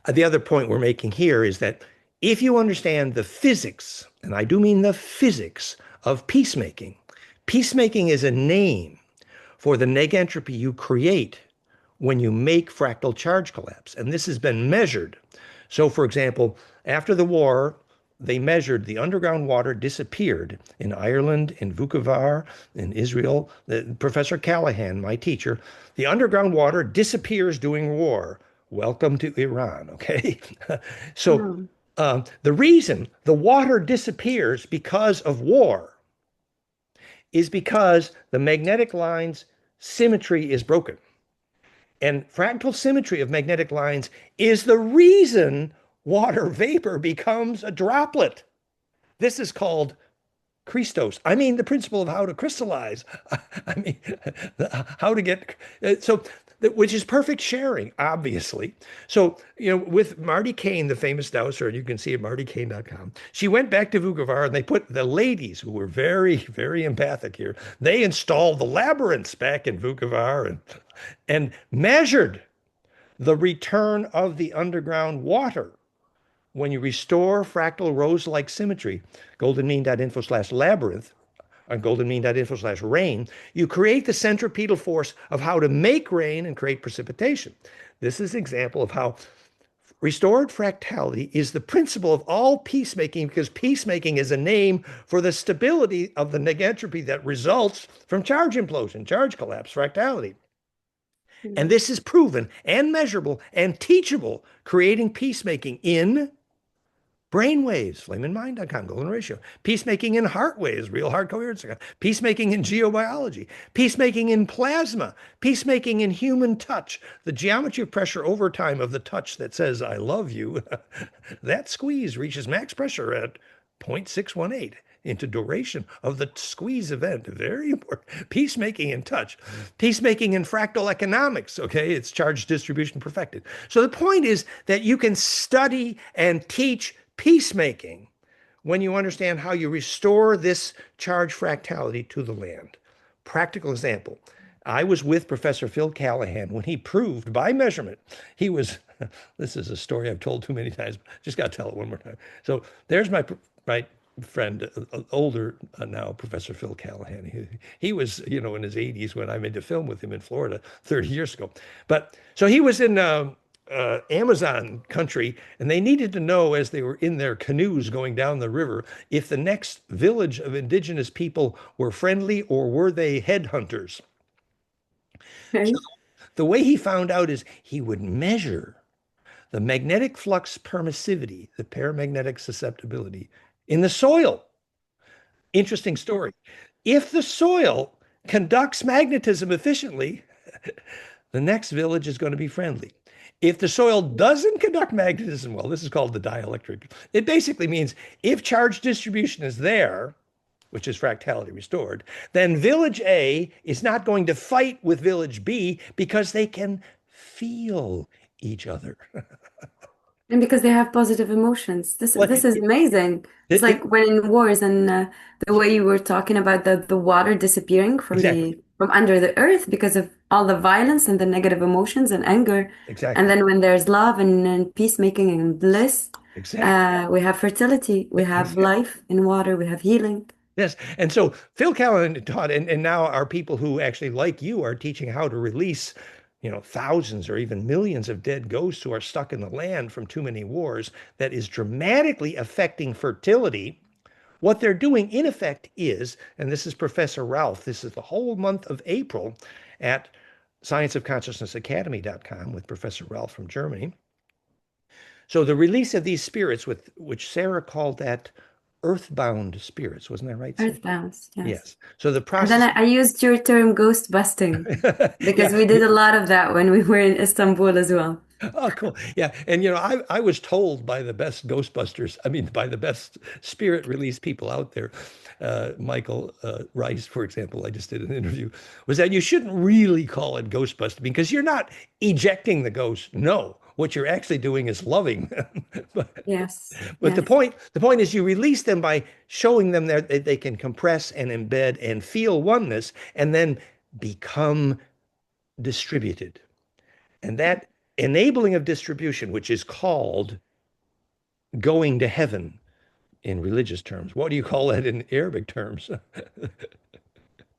A: The other point we're making here is that If you understand the physics, and I do mean the physics of peacemaking, peacemaking is a name for the negentropy you create when you make fractal charge collapse. And this has been measured. So, for example, after the war, they measured the underground water disappeared in Ireland, in Vukovar, in Israel. Professor Callahan, my teacher, the underground water disappears during war. Welcome to Iran, okay? So
B: Oh.
A: the reason the water disappears because of war is because the magnetic line's symmetry is broken. And fractal symmetry of magnetic lines is the reason water vapor becomes a droplet. This is called Christos. I mean, the principle of how to crystallize. I mean, how to get so, which is perfect sharing, obviously. So, with Marty Kane, the famous dowser, and you can see at martykane.com, she went back to Vukovar and they put the ladies who were very, very empathic here. They installed the labyrinths back in Vukovar and measured the return of the underground water when you restore fractal rose-like symmetry, goldenmean.info/labyrinth, on goldenmean.info/rain, you create the centripetal force of how to make rain and create precipitation. This is an example of how restored fractality is the principle of all peacemaking, because peacemaking is a name for the stability of the negentropy that results from charge implosion, charge collapse, fractality. And this is proven and measurable and teachable, creating peacemaking in brainwaves, flameinmind.com, golden ratio. Peacemaking in heart waves, real heart coherence. Peacemaking in geobiology. Peacemaking in plasma. Peacemaking in human touch. The geometry of pressure over time of the touch that says, I love you. That squeeze reaches max pressure at 0.618 into duration of the squeeze event. Very important. Peacemaking in touch. Peacemaking in fractal economics. Okay, it's charge distribution perfected. So the point is that you can study and teach peacemaking when you understand how you restore this charge fractality to the land. Practical example. I was with Professor Phil Callahan when he proved by measurement, he was, this is a story I've told too many times, just got to tell it one more time. So there's my friend, older now, Professor Phil Callahan. He was, in his 80s when I made the film with him in Florida 30 years ago. But so he was in Amazon country, and they needed to know as they were in their canoes going down the river if the next village of indigenous people were friendly or were they headhunters. So
B: Okay.
A: the way he found out is he would measure the magnetic flux permissivity, the paramagnetic susceptibility in the soil. Interesting story. If the soil conducts magnetism efficiently, the next village is going to be friendly. If the soil doesn't conduct magnetism well, this is called the dielectric. It basically means if charge distribution is there, which is fractality restored, then village A is not going to fight with village B because they can feel each other.
B: And because they have positive emotions. This
A: Well,
B: this is amazing. It's like when in wars and the way you were talking about the water disappearing from
A: exactly,
B: from under the earth because of all the violence and the negative emotions and anger. And
A: exactly,
B: then when there's love and peacemaking and bliss,
A: exactly.
B: we have fertility, we have life in water, we have healing.
A: Yes. And so Phil Callahan taught, and now our people who actually, like you, are teaching how to release, thousands or even millions of dead ghosts who are stuck in the land from too many wars, that is dramatically affecting fertility. What they're doing, in effect, is, and this is Professor Ralph, this is the whole month of April at scienceofconsciousnessacademy.com with Professor Ralph from Germany. So the release of these spirits, with which Sarah called that earthbound spirits, wasn't that right, Sarah?
B: Earth bounce, yes.
A: Yes. So the
B: And then
A: process,
B: I used your term ghost busting because
A: yeah.
B: we did a lot of that when we were in Istanbul as well.
A: Oh, cool. Yeah. And I was told by the best Ghostbusters, I mean, by the best spirit release people out there, Michael Rice, for example, I just did an interview, was that you shouldn't really call it ghostbusting because you're not ejecting the ghost. No, what you're actually doing is loving them.
B: Yes,
A: But the
B: yes.
A: point, the point is you release them by showing them that they can compress and embed and feel oneness and then become distributed. And that enabling of distribution, which is called going to heaven in religious terms. What do you call that in Arabic terms?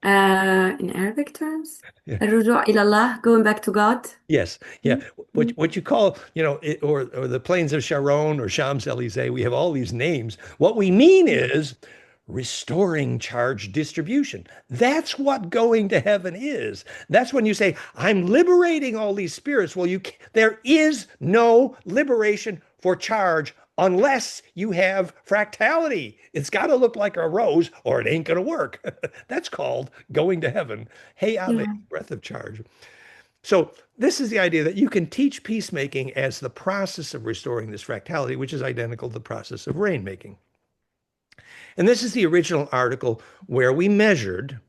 B: In Arabic terms,
A: Yeah.
B: الرجوع إلى الله, going back to God.
A: Yes, yeah.
B: Mm.
A: What you call, or the plains of Sharon or Champs-Élysées, we have all these names. What we mean is restoring charge distribution. That's what going to heaven is. That's when you say, I'm liberating all these spirits. Well, there is no liberation for charge unless you have fractality. It's got to look like a rose or it ain't going to work. That's called going to heaven. Hey, Ave,
B: Yeah.
A: breath of charge. So this is the idea that you can teach peacemaking as the process of restoring this fractality, which is identical to the process of rainmaking. And this is the original article where we measured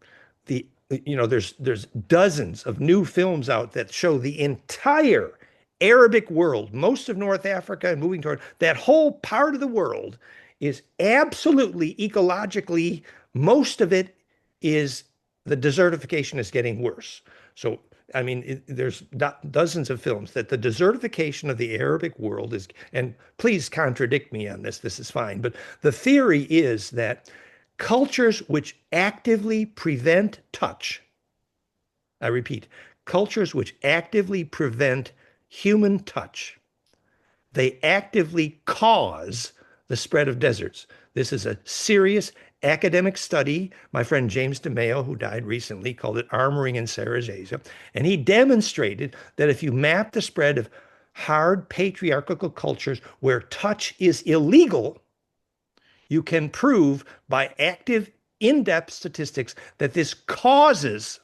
A: the, there's dozens of new films out that show the entire Arabic world, most of North Africa and moving toward that whole part of the world is absolutely ecologically, most of it is the desertification is getting worse. So, I mean, there's dozens of films that the desertification of the Arabic world is, and please contradict me on this, this is fine, but the theory is that cultures which actively prevent touch, I repeat, cultures which actively prevent human touch, they actively cause the spread of deserts. This is a serious academic study. My friend James DeMeo, who died recently, called it Armoring in Sarajevo. And he demonstrated that if you map the spread of hard patriarchal cultures where touch is illegal, you can prove by active, in-depth statistics that this causes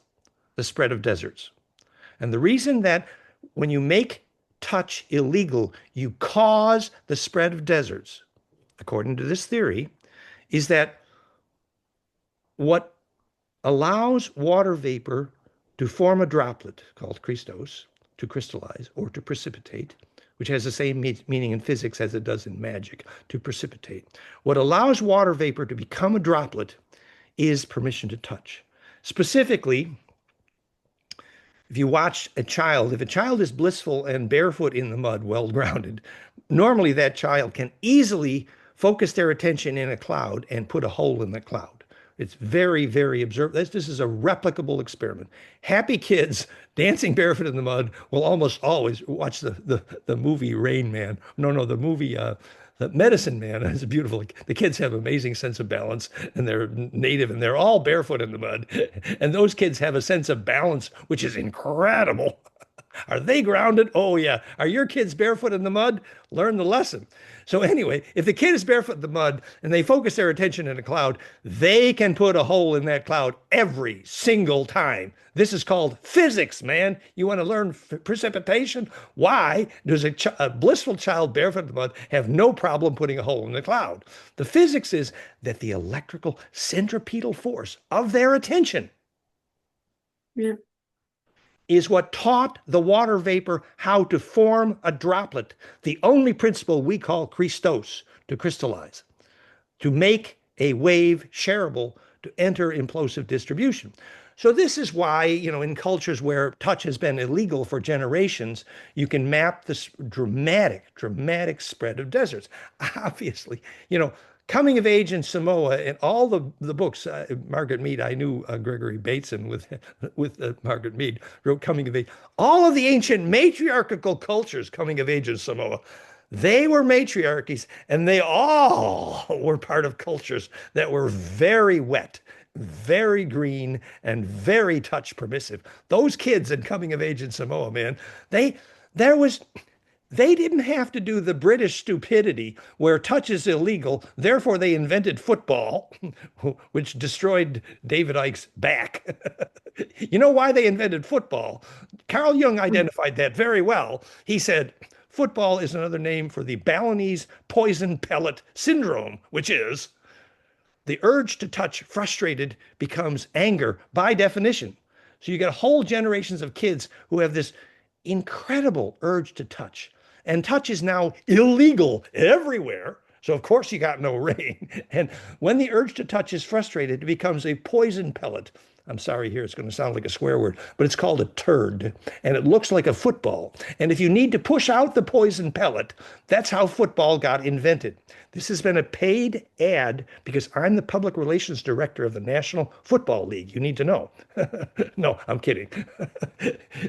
A: the spread of deserts. And the reason that when you make touch illegal, you cause the spread of deserts, according to this theory, is that what allows water vapor to form a droplet called Christos, to crystallize or to precipitate, which has the same meaning in physics as it does in magic, to precipitate. What allows water vapor to become a droplet is permission to touch. Specifically, if you watch a child, if a child is blissful and barefoot in the mud, well grounded, normally that child can easily focus their attention in a cloud and put a hole in the cloud. It's very, very observed. This is a replicable experiment. Happy kids dancing barefoot in the mud will almost always watch the movie Rain Man. No, the movie the Medicine Man is beautiful. The kids have amazing sense of balance and they're native and they're all barefoot in the mud. And those kids have a sense of balance, which is incredible. Are they grounded? Oh, yeah. Are your kids barefoot in the mud? Learn the lesson. So anyway, if the kid is barefoot in the mud and they focus their attention in a cloud, they can put a hole in that cloud every single time. This is called physics, man. You want to learn precipitation? Why does a blissful child barefoot in the mud have no problem putting a hole in the cloud? The physics is that the electrical centripetal force of their attention
B: Yeah.
A: is what taught the water vapor how to form a droplet, the only principle we call Christos, to crystallize, to make a wave shareable, to enter implosive distribution. So this is why, in cultures where touch has been illegal for generations, you can map this dramatic spread of deserts. Obviously, coming of age in Samoa and all the books, Margaret Mead, I knew Gregory Bateson with Margaret Mead, wrote Coming of Age. All of the ancient matriarchal cultures coming of age in Samoa, they were matriarchies and they all were part of cultures that were very wet, very green, and very touch permissive. Those kids in Coming of Age in Samoa, man, there was they didn't have to do the British stupidity where touch is illegal. Therefore, they invented football, which destroyed David Icke's back. You know why they invented football? Carl Jung identified that very well. He said, football is another name for the Balinese poison pellet syndrome, which is the urge to touch frustrated becomes anger by definition. So you get whole generations of kids who have this incredible urge to touch. And touch is now illegal everywhere. So of course you got no rain. And when the urge to touch is frustrated, it becomes a poison pellet I'm sorry here, it's going to sound like a swear word, but it's called a turd, and it looks like a football. And if you need to push out the poison pellet, that's how football got invented. This has been a paid ad because I'm the public relations director of the National Football League. You need to know. No, I'm kidding.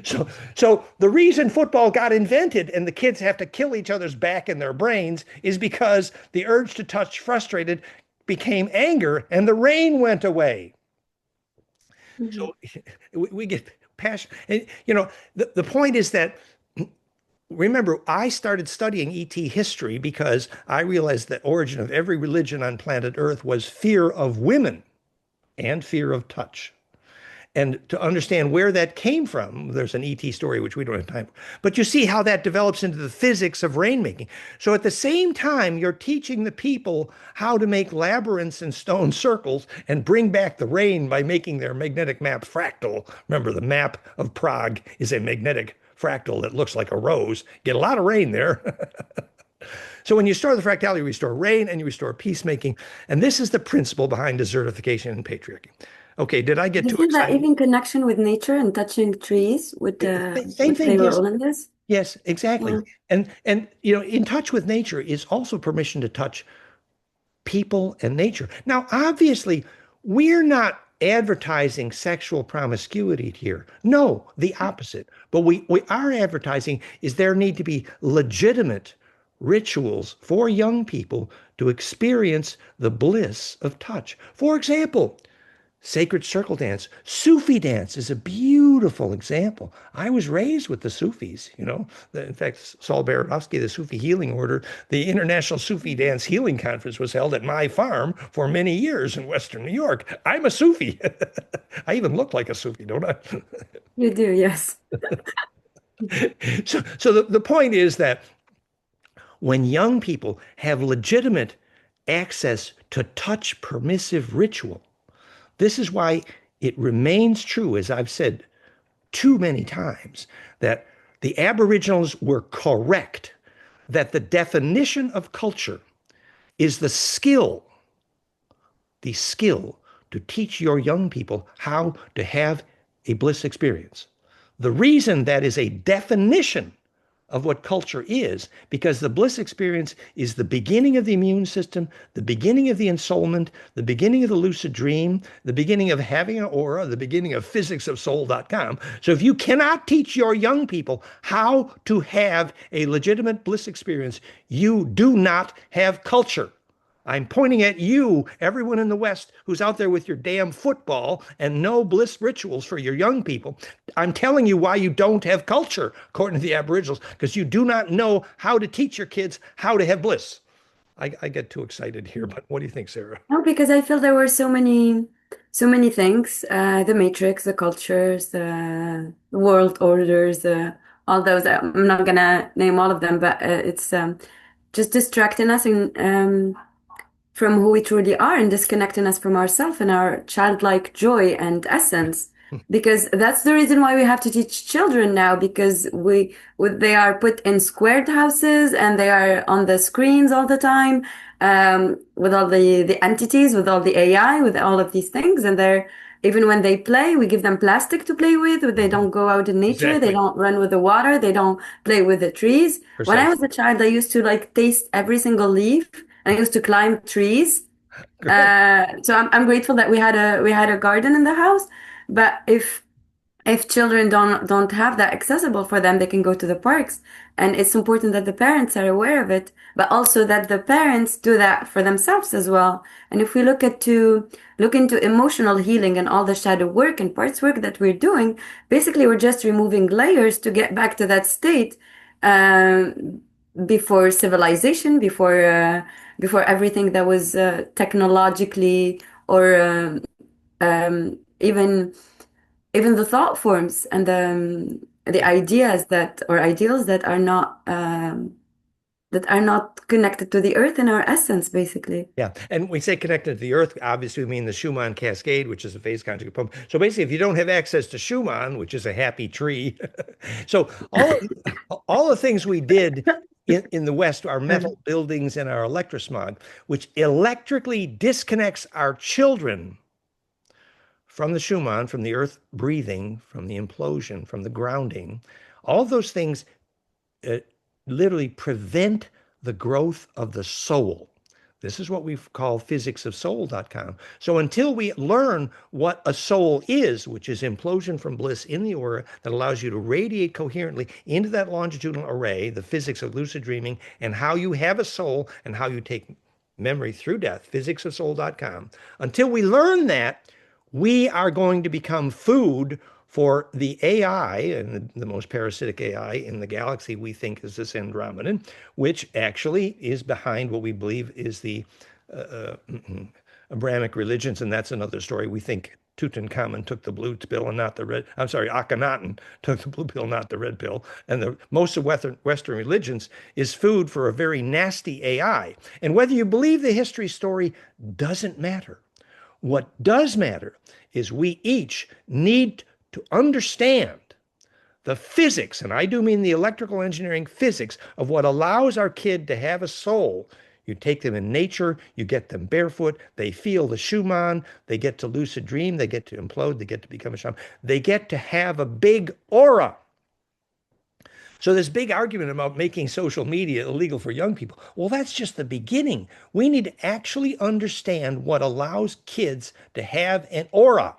A: So the reason football got invented and the kids have to kill each other's back and their brains is because the urge to touch frustrated became anger and the rain went away.
B: Mhm.
A: So we get passion. And, the point is that, remember, I started studying ET history because I realized the origin of every religion on planet Earth was fear of women and fear of touch. And to understand where that came from, there's an ET story, which we don't have time for. But you see how that develops into the physics of rainmaking. So at the same time, you're teaching the people how to make labyrinths and stone circles and bring back the rain by making their magnetic map fractal. Remember, the map of Prague is a magnetic fractal that looks like a rose. Get a lot of rain there. So when you restore the fractality, you restore rain and you restore peacemaking. And this is the principle behind desertification and patriarchy. Okay, did I get too
B: Isn't that
A: excited?
B: even connection with nature and touching trees
A: Same
B: would play
A: thing,
B: a
A: yes.
B: role in this?
A: Yes, exactly.
B: Yeah.
A: And in touch with nature is also permission to touch people and nature. Now, obviously, we're not advertising sexual promiscuity here. No, the opposite. But we are advertising is there need to be legitimate rituals for young people to experience the bliss of touch. For example, sacred circle dance. Sufi dance is a beautiful example. I was raised with the Sufis, In fact, Saul Baradowski, the Sufi Healing Order, the International Sufi Dance Healing Conference was held at my farm for many years in Western New York. I'm a Sufi. I even look like a Sufi, don't I?
B: You do, yes.
A: So the point is that when young people have legitimate access to touch permissive ritual, this is why it remains true, as I've said too many times, that the Aboriginals were correct, that the definition of culture is the skill to teach your young people how to have a bliss experience. The reason that is a definition of what culture is, because the bliss experience is the beginning of the immune system, the beginning of the ensoulment, the beginning of the lucid dream, the beginning of having an aura, the beginning of physicsofsoul.com. So if you cannot teach your young people how to have a legitimate bliss experience, you do not have culture. I'm pointing at you, everyone in the West who's out there with your damn football and no bliss rituals for your young people. I'm telling you why you don't have culture, according to the Aboriginals, because you do not know how to teach your kids how to have bliss. I get too excited here, but what do you think, Sarah?
B: No, because I feel there were so many things, the matrix, the cultures, the world orders, all those. I'm not gonna name all of them, but it's just distracting us and from who we truly are and disconnecting us from ourselves and our childlike joy and essence. Because that's the reason why we have to teach children now, because they are put in squared houses and they are on the screens all the time, with all the entities, with all the AI, with all of these things. And they're, even when they play, we give them plastic to play with. They don't go out in nature. They
A: Exactly.
B: don't run with the water. They don't play with the trees. When I was
A: Precisely.
B: a child, I used to like taste every single leaf. I used to climb trees.
A: Good.
B: So I'm grateful that we had a garden in the house. But if children don't have that accessible for them, they can go to the parks. And it's important that the parents are aware of it, but also that the parents do that for themselves as well. And if we look into emotional healing and all the shadow work and parts work that we're doing, basically we're just removing layers to get back to that state. Before civilization, before everything that was technologically or even the thought forms and the ideas that or ideals that are not connected to the earth and our essence, basically.
A: Yeah. And we say connected to the earth, obviously we mean the Schumann cascade, which is a phase conjugate pump. So basically, if you don't have access to Schumann, which is a happy tree, so all the things we did in the West, our metal buildings and our electrosmog, which electrically disconnects our children from the Schumann, from the earth breathing, from the implosion, from the grounding, all of those things uh, literally prevent the growth of the soul. This is what we call physicsofsoul.com. So until we learn what a soul is, which is implosion from bliss in the aura that allows you to radiate coherently into that longitudinal array, the physics of lucid dreaming, and how you have a soul and how you take memory through death, physicsofsoul.com. Until we learn that, we are going to become food for the AI, and the most parasitic AI in the galaxy we think is this Andromedan, which actually is behind what we believe is the Abrahamic religions, and that's another story. We think Tutankhamun took the blue pill and not the red. I'm sorry, Akhenaten took the blue pill, not the red pill. And most of Western religions is food for a very nasty AI. And whether you believe the history story doesn't matter. What does matter is we each need to understand the physics, and I do mean the electrical engineering physics of what allows our kid to have a soul. You take them in nature, you get them barefoot, they feel the Schumann, they get to lucid dream, they get to implode, they get to become a shaman, they get to have a big aura. So this big argument about making social media illegal for young people, well, that's just the beginning. We need to actually understand what allows kids to have an aura.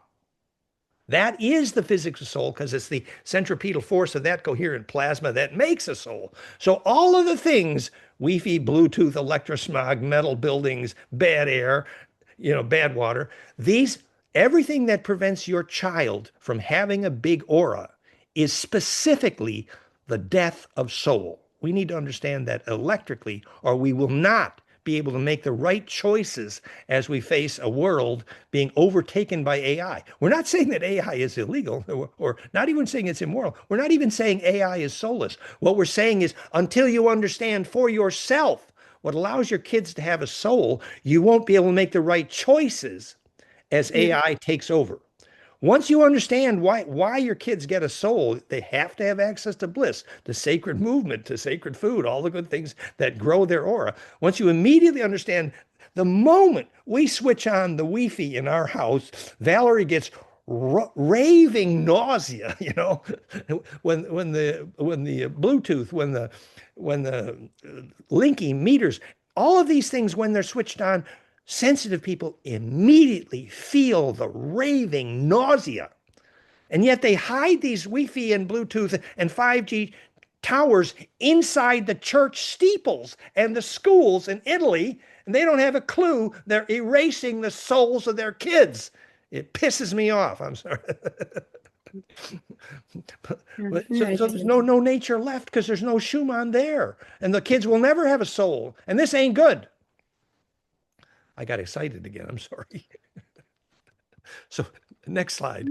A: That is the physics of soul because it's the centripetal force of that coherent plasma that makes a soul. So all of the things, Wi-Fi, Bluetooth, electrosmog, metal buildings, bad air, bad water, everything that prevents your child from having a big aura is specifically the death of soul. We need to understand that electrically, or we will not be able to make the right choices as we face a world being overtaken by AI. We're not saying that AI is illegal, or not even saying it's immoral. We're not even saying AI is soulless. What we're saying is until you understand for yourself what allows your kids to have a soul, you won't be able to make the right choices as AI takes over. Once you understand why your kids get a soul, they have to have access to bliss, to sacred movement, to sacred food, all the good things that grow their aura. Once you immediately understand, the moment we switch on the Wi-Fi in our house, Valerie gets raving nausea, when the Bluetooth, when the linking meters, all of these things, when they're switched on, sensitive people immediately feel the raving nausea. And yet they hide these Wi-Fi and Bluetooth and 5G towers inside the church steeples and the schools in Italy, and they don't have a clue they're erasing the souls of their kids. It pisses me off. I'm sorry. So there's no nature left because there's no Schumann there. And the kids will never have a soul. And this ain't good. I got excited again. I'm sorry. So next slide.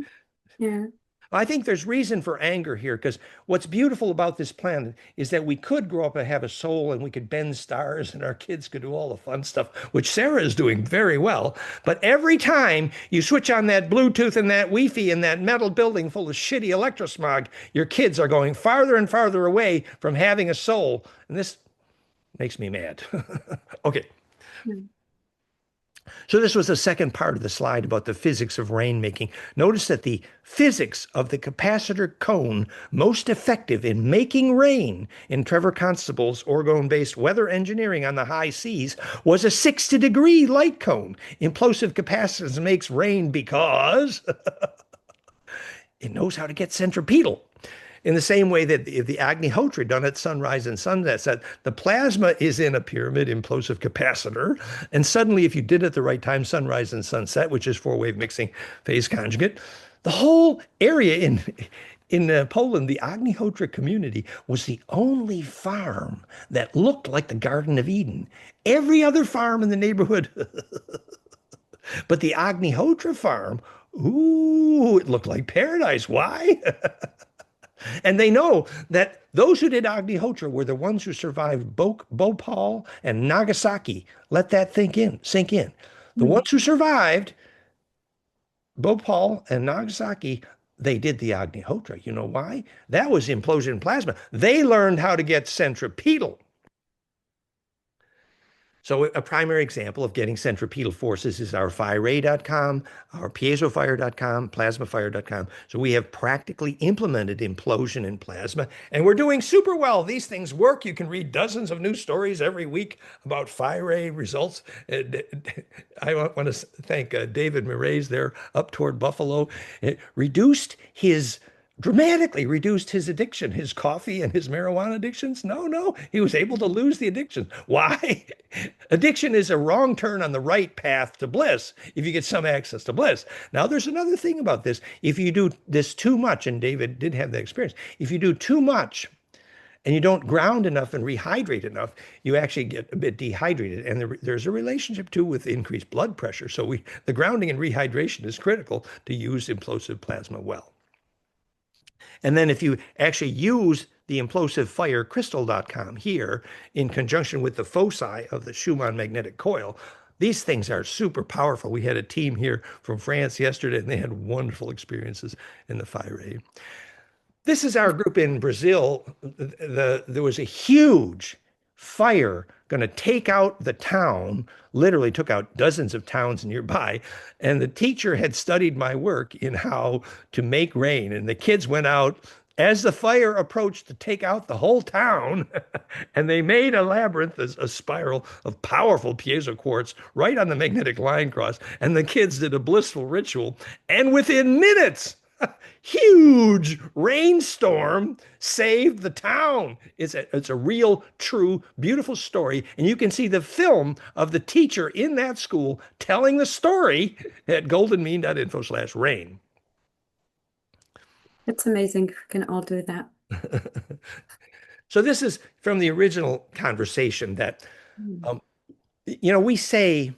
B: Yeah.
A: I think there's reason for anger here because what's beautiful about this planet is that we could grow up and have a soul and we could bend stars and our kids could do all the fun stuff, which Sarah is doing very well. But every time you switch on that Bluetooth and that Wi-Fi and that metal building full of shitty electrosmog, your kids are going farther and farther away from having a soul. And this makes me mad. Okay. So this was the second part of the slide about the physics of rainmaking. Notice that the physics of the capacitor cone most effective in making rain in Trevor Constable's orgone-based weather engineering on the high seas was a 60-degree light cone. Implosive capacitance makes rain because it knows how to get centripetal. In the same way that the Agnihotra done at sunrise and sunset, the plasma is in a pyramid implosive capacitor. And suddenly, if you did at the right time, sunrise and sunset, which is four-wave mixing phase conjugate, the whole area in Poland, the Agnihotra community was the only farm that looked like the Garden of Eden. Every other farm in the neighborhood, but the Agnihotra farm, ooh, it looked like paradise. Why? And they know that those who did Agnihotra were the ones who survived Bhopal and Nagasaki. Let that sink in. The ones who survived Bhopal and Nagasaki, they did the Agnihotra. You know why? That was implosion plasma. They learned how to get centripetal. So a primary example of getting centripetal forces is our firay.com, our piezofire.com, plasmafire.com. So we have practically implemented implosion in plasma, and we're doing super well. These things work. You can read dozens of new stories every week about Firay results. I want to thank David Murray's there up toward Buffalo. It reduced his dramatically reduced his addiction, his coffee and his marijuana addictions. No, no, he was able to lose the addiction. Why? Addiction is a wrong turn on the right path to bliss if you get some access to bliss. Now, there's another thing about this. If you do this too much, and David did have that experience, if you do too much and you don't ground enough and rehydrate enough, you actually get a bit dehydrated. And there's a relationship too with increased blood pressure. So the grounding and rehydration is critical to use implosive plasma well. And then if you actually use the implosive fire crystal.com here in conjunction with the foci of the Schumann magnetic coil, these things are super powerful. We had a team here from France yesterday, and they had wonderful experiences in the fire. This is our group in Brazil. There was a huge fire going to take out the town, literally took out dozens of towns nearby. And the teacher had studied my work in how to make rain. And the kids went out as the fire approached to take out the whole town. And they made a labyrinth, a spiral of powerful piezo quartz right on the magnetic line cross. And the kids did a blissful ritual. And within minutes, huge rainstorm saved the town. It's a real, true, beautiful story. And you can see the film of the teacher in that school telling the story at goldenmean.info/rain.
B: It's amazing if we can all do that.
A: So this is from the original conversation that,
B: Mm.
A: we say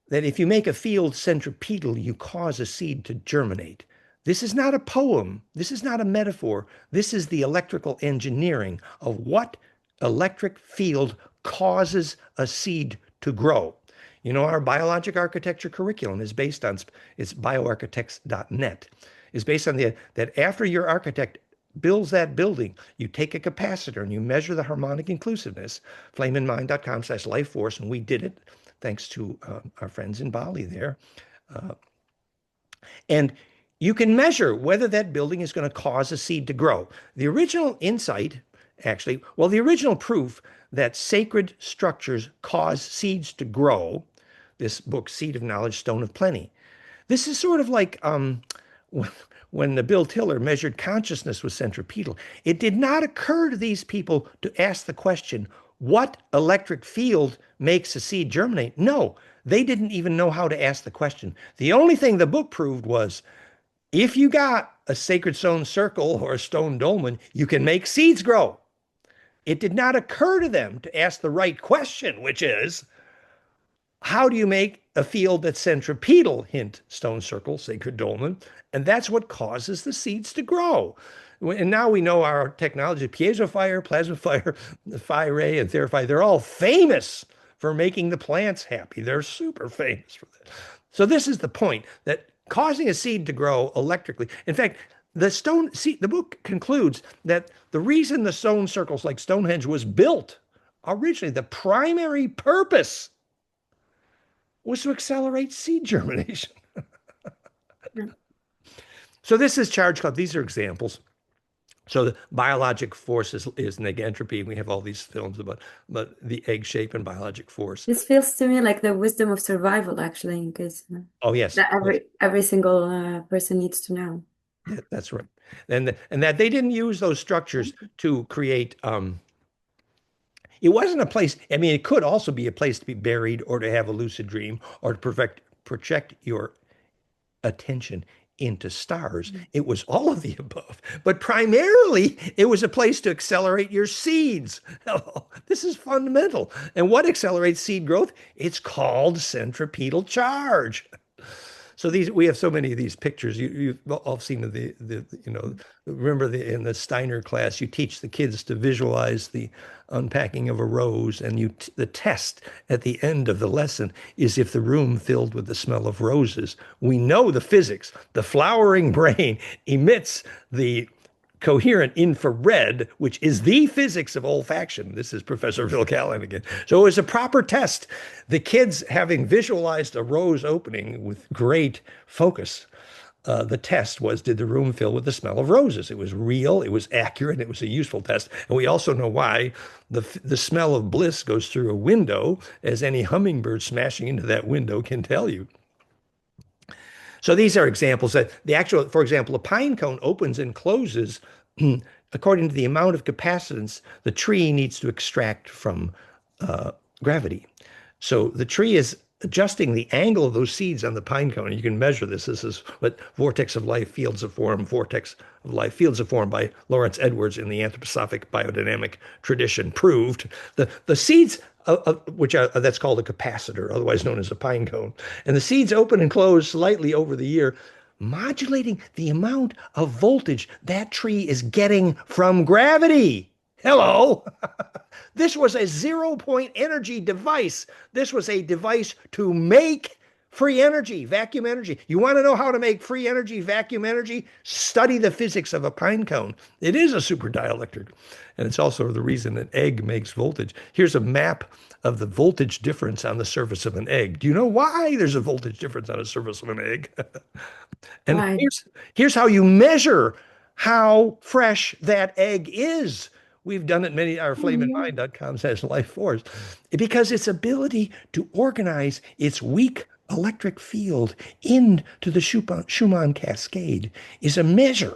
A: that if you make a field centripetal, you cause a seed to germinate. This is not a poem. This is not a metaphor. This is the electrical engineering of what electric field causes a seed to grow. Our biologic architecture curriculum is based on, it's bioarchitects.net, is based on that after your architect builds that building, you take a capacitor and you measure the harmonic inclusiveness, flameinmind.com/lifeforce, and we did it thanks to our friends in Bali there. And you can measure whether that building is going to cause a seed to grow. The original insight, the original proof that sacred structures cause seeds to grow, this book, Seed of Knowledge, Stone of Plenty. This is sort of like when Bill Tiller measured consciousness with centripetal. It did not occur to these people to ask the question, what electric field makes a seed germinate? No, they didn't even know how to ask the question. The only thing the book proved was, if you got a sacred stone circle or a stone dolmen, you can make seeds grow. It did not occur to them to ask the right question, which is, how do you make a field that's centripetal? Hint, stone circle, sacred dolmen. And that's what causes the seeds to grow. And now we know our technology, piezo fire, plasma fire, fire ray, and therapy, they're all famous for making the plants happy. They're super famous for that. So this is the point, that causing a seed to grow electrically. In fact, the book concludes that the reason the stone circles like Stonehenge was built originally, the primary purpose was to accelerate seed germination.
B: Yeah.
A: So this is Charge Club. These are examples. So the biologic force is negentropy. We have all these films about the egg shape and biologic force.
B: This feels to me like the wisdom of survival, actually, because
A: Oh, yes.
B: that every single person needs to know.
A: Yeah, that's right. And that they didn't use those structures to create, it wasn't a place, I mean, it could also be a place to be buried or to have a lucid dream or to project your attention into stars. It was all of the above, but primarily it was a place to accelerate your seeds. Oh, this is fundamental. And what accelerates seed growth? It's called centripetal charge. So we have so many of these pictures. You've all seen remember in the Steiner class, you teach the kids to visualize the unpacking of a rose, and the test at the end of the lesson is if the room filled with the smell of roses. We know the physics. The flowering brain emits the coherent infrared, which is the physics of olfaction. This is Professor Phil Callan again. So it was a proper test. The kids, having visualized a rose opening with great focus, the test was, did the room fill with the smell of roses? It was real, it was accurate, it was a useful test. And we also know why the smell of bliss goes through a window, as any hummingbird smashing into that window can tell you. So these are examples that the actual, for example, a pine cone opens and closes according to the amount of capacitance the tree needs to extract from gravity. So the tree is adjusting the angle of those seeds on the pine cone. And you can measure this. This is what vortex of life, fields of form, vortex of life, fields of form by Lawrence Edwards in the anthroposophic biodynamic tradition proved. The seeds which are, that's called a capacitor, otherwise known as a pine cone. And the seeds open and close slightly over the year, modulating the amount of voltage that tree is getting from gravity. Hello. This was a 0-point energy device. This was a device to make free energy, vacuum energy. You want to know how to make free energy, vacuum energy? Study the physics of a pine cone. It is a super dielectric. And it's also the reason an egg makes voltage. Here's a map of the voltage difference on the surface of an egg. Do you know why there's a voltage difference on the surface of an egg? And
B: Right.
A: here's how you measure how fresh that egg is. We've done it many, our flameinmind.com says life force, because its ability to organize its weak electric field into the Schumann cascade is a measure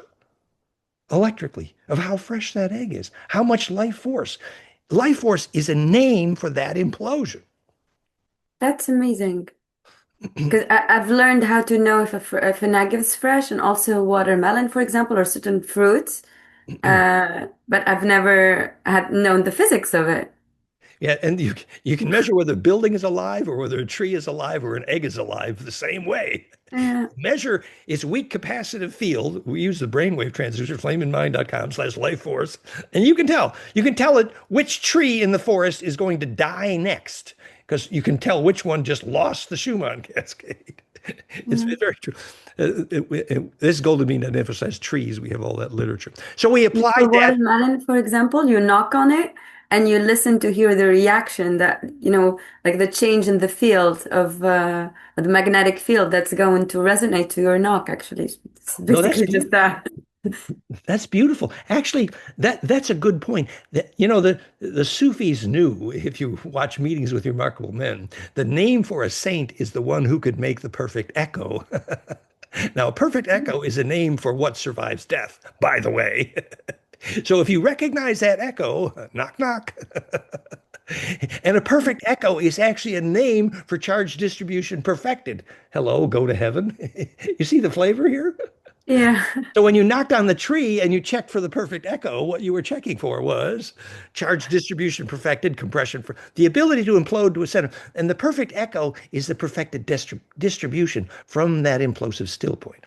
A: electrically of how fresh that egg is, how much life force. Life force is a name for that implosion.
B: That's amazing. Because I've learned how to know if an egg is fresh, and also watermelon, for example, or certain fruits. But I've never had known the physics of it.
A: Yeah, and you can measure whether a building is alive or whether a tree is alive or an egg is alive the same way.
B: Yeah.
A: Measure its weak capacitive field. We use the brainwave transducer, flameinmind.com/life force, and you can tell. You can tell it which tree in the forest is going to die next, because you can tell which one just lost the Schumann cascade. It's
B: Yeah.
A: very true. This golden mean doesn't emphasize trees. We have all that literature. So we
B: For
A: applied that.
B: watermelon, for example, you knock on it and you listen to hear the reaction that, like the change in the field of the magnetic field that's going to resonate to your knock, actually. It's
A: No, that's
B: basically just
A: beautiful.
B: that.
A: That's beautiful. Actually, that's a good point. That the Sufis knew, if you watch Meetings with Remarkable Men, the name for a saint is the one who could make the perfect echo. Now, a perfect echo is a name for what survives death, by the way. So if you recognize that echo, knock, knock. And a perfect echo is actually a name for charge distribution perfected. Hello, go to heaven. You see the flavor here?
B: Yeah.
A: So when you knocked on the tree and you checked for the perfect echo, what you were checking for was charge distribution perfected, compression for the ability to implode to a center. And the perfect echo is the perfected distribution from that implosive still point.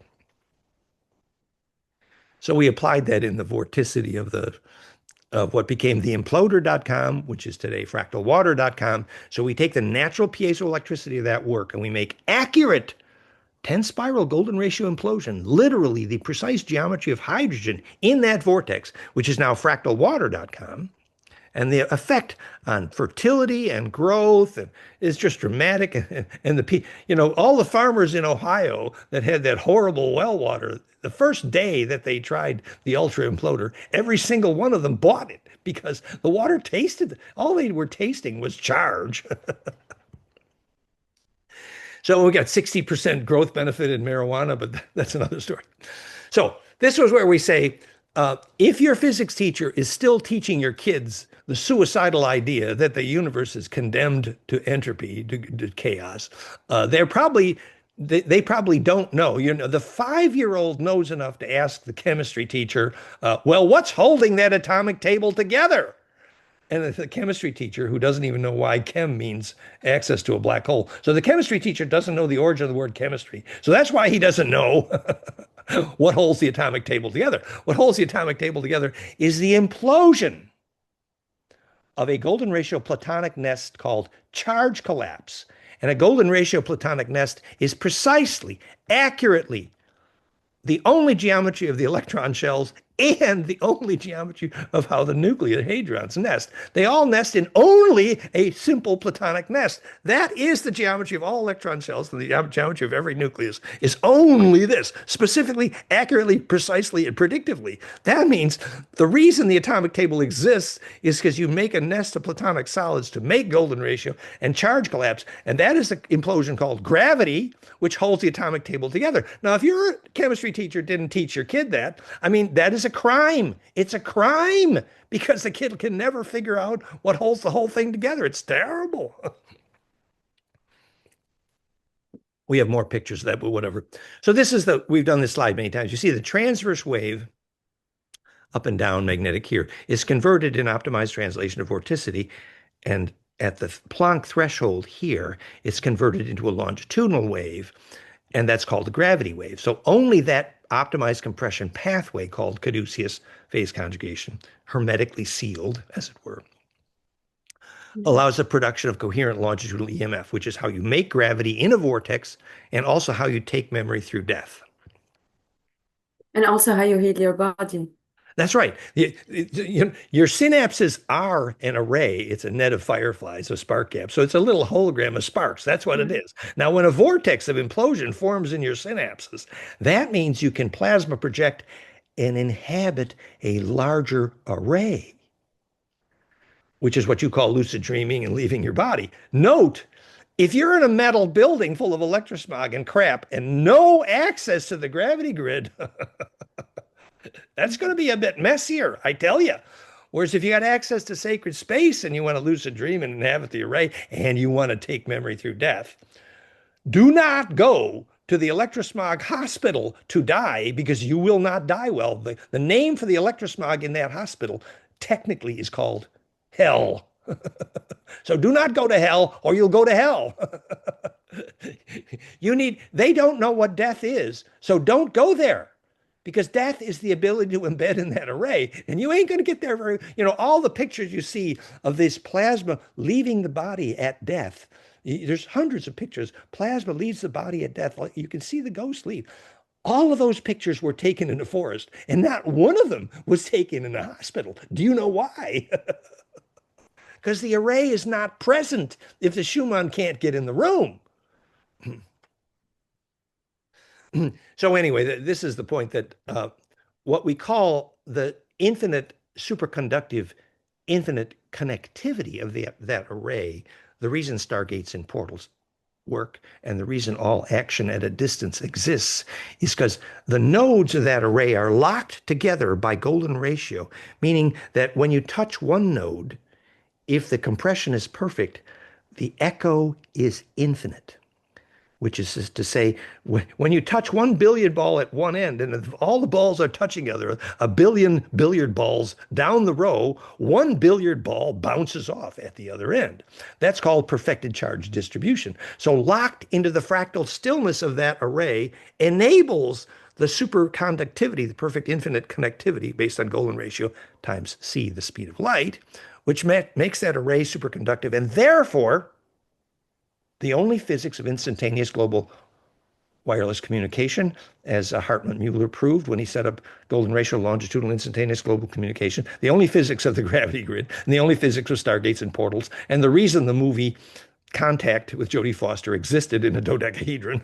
A: So we applied that in the vorticity of what became the imploder.com, which is today fractalwater.com. So we take the natural piezoelectricity of that work and we make accurate 10 spiral golden ratio implosion, literally the precise geometry of hydrogen in that vortex, which is now fractalwater.com. And the effect on fertility and growth is just dramatic. And all the farmers in Ohio that had that horrible well water, the first day that they tried the ultra imploder, every single one of them bought it because the water tasted, all they were tasting was charge. So we got 60% growth benefit in marijuana, but that's another story. So this was where we say, if your physics teacher is still teaching your kids the suicidal idea that the universe is condemned to entropy, to chaos, they probably don't know. The 5-year-old knows enough to ask the chemistry teacher, well, what's holding that atomic table together? And the chemistry teacher, who doesn't even know why chem means access to a black hole. So the chemistry teacher doesn't know the origin of the word chemistry. So that's why he doesn't know what holds the atomic table together. What holds the atomic table together is the implosion of a golden ratio platonic nest called charge collapse. And a golden ratio platonic nest is precisely, accurately, the only geometry of the electron shells and the only geometry of how the nuclear hadrons nest. They all nest in only a simple platonic nest. That is the geometry of all electron shells, and the geometry of every nucleus is only this, specifically, accurately, precisely, and predictively. That means the reason the atomic table exists is because you make a nest of platonic solids to make golden ratio and charge collapse, and that is the implosion called gravity, which holds the atomic table together. Now, if your chemistry teacher didn't teach your kid that, I mean, that is a crime. It's a crime because the kid can never figure out what holds the whole thing together. It's terrible. We have more pictures of that, but whatever. So this is we've done this slide many times. You see the transverse wave, up and down magnetic here, is converted in optimized translation of vorticity. And at the Planck threshold here, it's converted into a longitudinal wave, and that's called the gravity wave. So only that optimized compression pathway called caduceus phase conjugation, hermetically sealed, as it were, allows the production of coherent longitudinal EMF, which is how you make gravity in a vortex and also how you take memory through death.
B: And also how you heal your body.
A: That's right. Your synapses are an array. It's a net of fireflies, a spark gap. So it's a little hologram of sparks. That's what it is. Now, when a vortex of implosion forms in your synapses, that means you can plasma project and inhabit a larger array, which is what you call lucid dreaming and leaving your body. Note, if you're in a metal building full of electrosmog and crap and no access to the gravity grid, that's going to be a bit messier, I tell you. Whereas if you got access to sacred space and you want to lucid dream and inhabit the array and you want to take memory through death, do not go to the electrosmog hospital to die because you will not die well. The name for the electrosmog in that hospital technically is called hell. So do not go to hell or you'll go to hell. They don't know what death is, so don't go there. Because death is the ability to embed in that array. And you ain't going to get there all the pictures you see of this plasma leaving the body at death. There's hundreds of pictures. Plasma leaves the body at death. You can see the ghost leave. All of those pictures were taken in a forest, and not one of them was taken in a hospital. Do you know why? Because the array is not present if the Schumann can't get in the room. So anyway, this is the point that what we call the infinite superconductive, infinite connectivity of that array, the reason stargates and portals work and the reason all action at a distance exists is because the nodes of that array are locked together by golden ratio, meaning that when you touch one node, if the compression is perfect, the echo is infinite. Which is to say, when you touch one billiard ball at one end and all the balls are touching each other, a billion billiard balls down the row, one billiard ball bounces off at the other end. That's called perfected charge distribution. So locked into the fractal stillness of that array enables the superconductivity, the perfect infinite connectivity based on golden ratio times c, the speed of light, which makes that array superconductive and therefore the only physics of instantaneous global wireless communication, as Hartmut Mueller proved when he set up golden ratio longitudinal instantaneous global communication, the only physics of the gravity grid, and the only physics of stargates and portals, and the reason the movie Contact with Jodie Foster existed in a dodecahedron.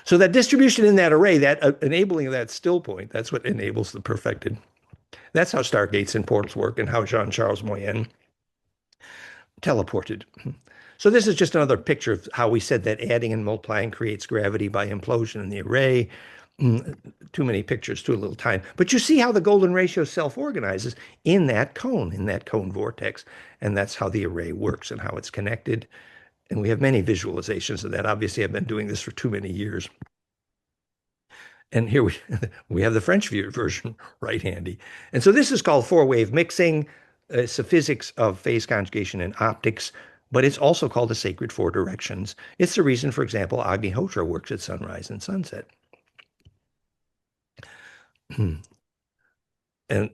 A: So that distribution in that array, that enabling of that still point, that's what enables the perfected. That's how stargates and portals work and how Jean-Charles Moyen teleported. So this is just another picture of how we said that adding and multiplying creates gravity by implosion in the array. Too many pictures, too little time. But you see how the golden ratio self-organizes in that cone vortex. And that's how the array works and how it's connected. And we have many visualizations of that. Obviously, I've been doing this for too many years. And here we have the French version right handy. And so this is called four-wave mixing. It's the physics of phase conjugation in optics. But it's also called the sacred four directions. It's the reason, for example, Agnihotra works at sunrise and sunset. And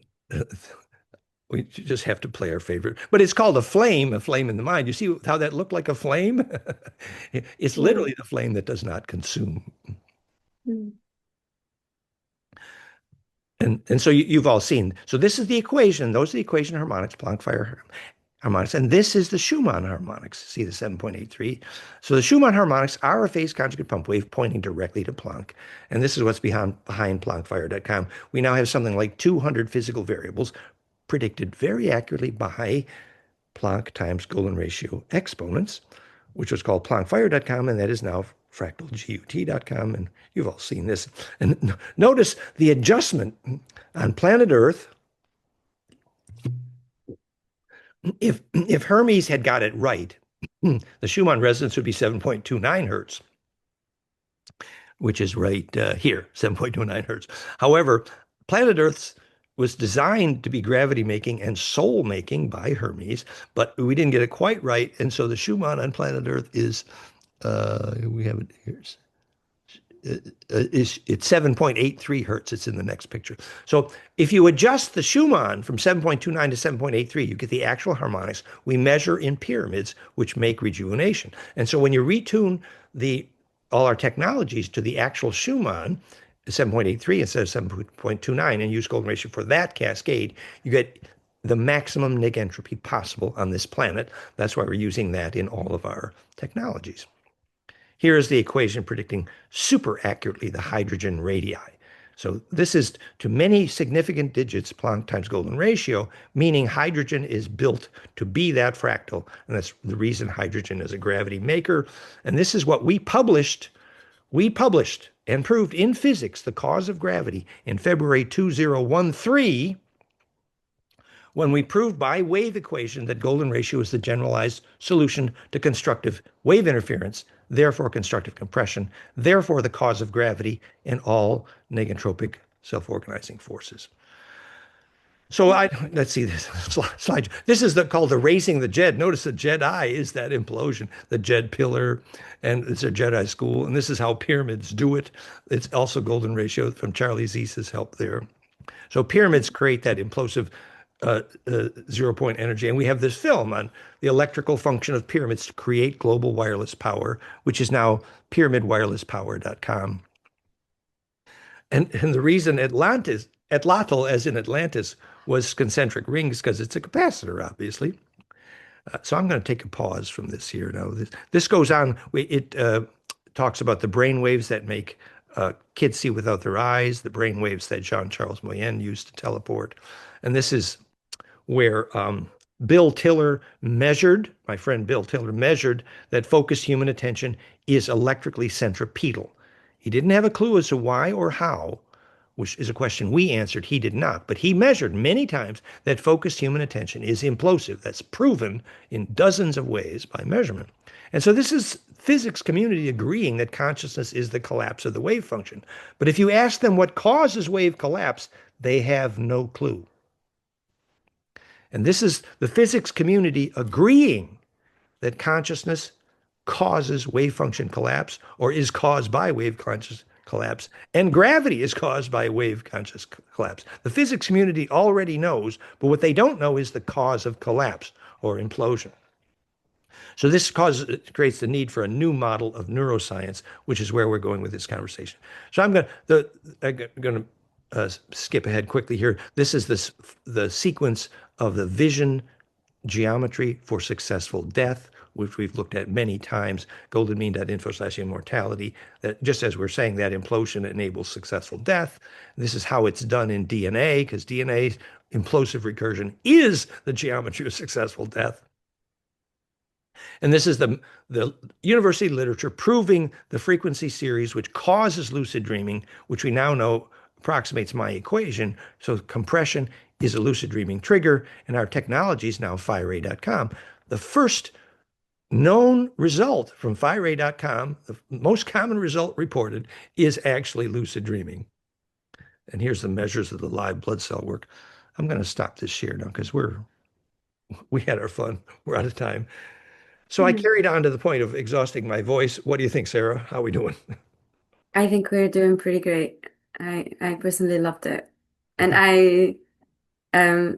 A: we just have to play our favorite. But it's called a flame in the mind. You see how that looked like a flame? It's literally the flame that does not consume. And so you've all seen. So this is the equation. Those are the equation harmonics, Planck-Fire harmonics. And this is the Schumann harmonics. See the 7.83. So the Schumann harmonics are a phase conjugate pump wave pointing directly to Planck. And this is what's behind PlanckFire.com. We now have something like 200 physical variables predicted very accurately by Planck times golden ratio exponents, which was called PlanckFire.com, and that is now fractalgut.com. And you've all seen this. And notice the adjustment on planet Earth. If Hermes had got it right, the Schumann resonance would be 7.29 hertz, which is right here, 7.29 hertz. However, planet Earth was designed to be gravity making and soul making by Hermes, but we didn't get it quite right. And so the Schumann on planet Earth is, we have it here, it's 7.83 hertz. It's in the next picture. So if you adjust the Schumann from 7.29 to 7.83, you get the actual harmonics we measure in pyramids, which make rejuvenation. And so when you retune all our technologies to the actual Schumann, 7.83 instead of 7.29, and use golden ratio for that cascade, you get the maximum negentropy possible on this planet. That's why we're using that in all of our technologies. Here is the equation predicting super accurately the hydrogen radii. So this is to many significant digits Planck times golden ratio, meaning hydrogen is built to be that fractal. And that's the reason hydrogen is a gravity maker. And this is what we published. We published and proved in physics the cause of gravity in February 2013, when we proved by wave equation that golden ratio is the generalized solution to constructive wave interference, therefore constructive compression, therefore the cause of gravity and all negentropic self-organizing forces. So let's see this slide. This is called the raising the Jed. Notice the Jedi is that implosion, the Jed pillar, and it's a Jedi school. And this is how pyramids do it. It's also golden ratio from Charlie Zeiss's help there. So pyramids create that implosive zero-point energy. And we have this film on the electrical function of pyramids to create global wireless power, which is now pyramidwirelesspower.com. And the reason Atlatl, as in Atlantis, was concentric rings because it's a capacitor, obviously. So I'm going to take a pause from this here. Now, this goes on. It talks about the brain waves that make kids see without their eyes, the brain waves that Jean-Charles Moyen used to teleport. And this is where Bill Tiller measured, my friend Bill Tiller measured that focused human attention is electrically centripetal. He didn't have a clue as to why or how, which is a question we answered. He did not, but he measured many times that focused human attention is implosive. That's proven in dozens of ways by measurement. And so this is physics community agreeing that consciousness is the collapse of the wave function. But if you ask them what causes wave collapse, they have no clue. And this is the physics community agreeing that consciousness causes wave function collapse or is caused by wave conscious collapse, and gravity is caused by wave conscious collapse. The physics community already knows, but what they don't know is the cause of collapse or implosion. So this creates the need for a new model of neuroscience, which is where we're going with this conversation. So I'm going to skip ahead quickly here. This is the sequence of the vision geometry for successful death, which we've looked at many times, goldenmean.info/immortality, that just as we're saying that implosion enables successful death. This is how it's done in DNA, because DNA implosive recursion is the geometry of successful death. And this is the university literature proving the frequency series, which causes lucid dreaming, which we now know approximates my equation. So compression is a lucid dreaming trigger, and our technology is now FireRay.com. The first known result from FireRay.com, the most common result reported, is actually lucid dreaming. And here's the measures of the live blood cell work. I'm going to stop this share now because we had our fun. We're out of time. So I carried on to the point of exhausting my voice. What do you think, Sarah? How are we doing?
B: I think we're doing pretty great. I personally loved it. And I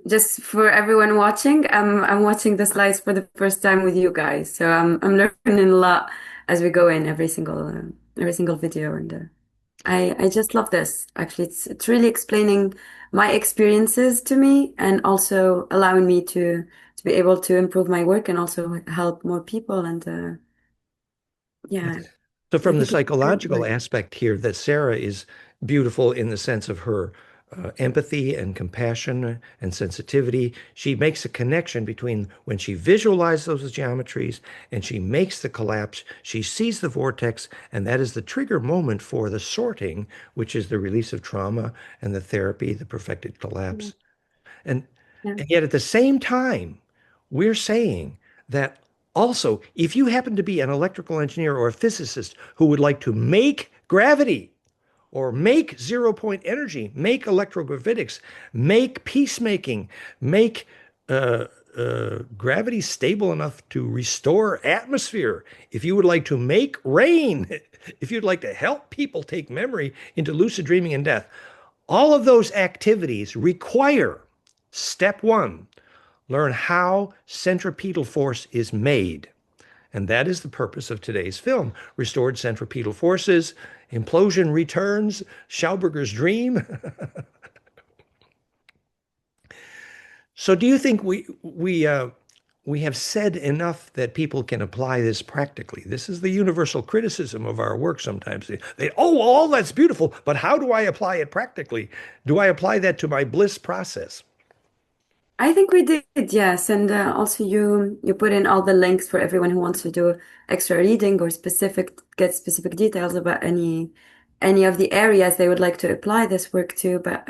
B: just for everyone watching, I'm watching the slides for the first time with you guys. So I'm learning a lot as we go in every single video and I just love this. Actually, it's really explaining my experiences to me and also allowing me to be able to improve my work and also help more people. And yeah,
A: So
B: I
A: from the
B: think it's great
A: psychological
B: work.
A: aspect here, that Sarah is beautiful in the sense of her empathy and compassion and sensitivity. She makes a connection between when she visualizes those geometries and she makes the collapse, she sees the vortex, and that is the trigger moment for the sorting, which is the release of trauma and the therapy, the perfected
B: Yeah.
A: collapse. And,
B: Yeah.
A: and yet at the same time, we're saying that also, if you happen to be an electrical engineer or a physicist who would like to make gravity or make zero point energy, make electrogravitics, make peacemaking, make gravity stable enough to restore atmosphere, if you would like to make rain, if you'd like to help people take memory into lucid dreaming and death, all of those activities require step one, learn how centripetal force is made. And that is the purpose of today's film. Restored centripetal forces, implosion returns, Schauberger's dream. So do you think we have said enough that people can apply this practically? This is the universal criticism of our work sometimes. Oh, all that's beautiful, but how do I apply it practically? Do I apply that to my bliss process?
B: I think we did, yes. And also you put in all the links for everyone who wants to do extra reading or get specific details about any of the areas they would like to apply this work to. But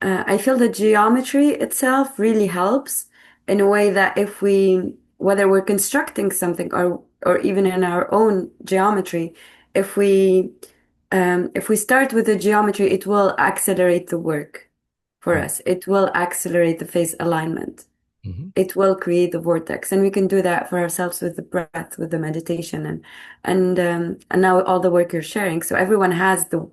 B: I feel the geometry itself really helps in a way that whether we're constructing something or even in our own geometry, if we start with the geometry, it will accelerate the work for
A: Mm.
B: us. It will accelerate the phase alignment.
A: Mhm.
B: It will create the vortex, and we can do that for ourselves with the breath, with the meditation, and now all the work you're sharing. So everyone has the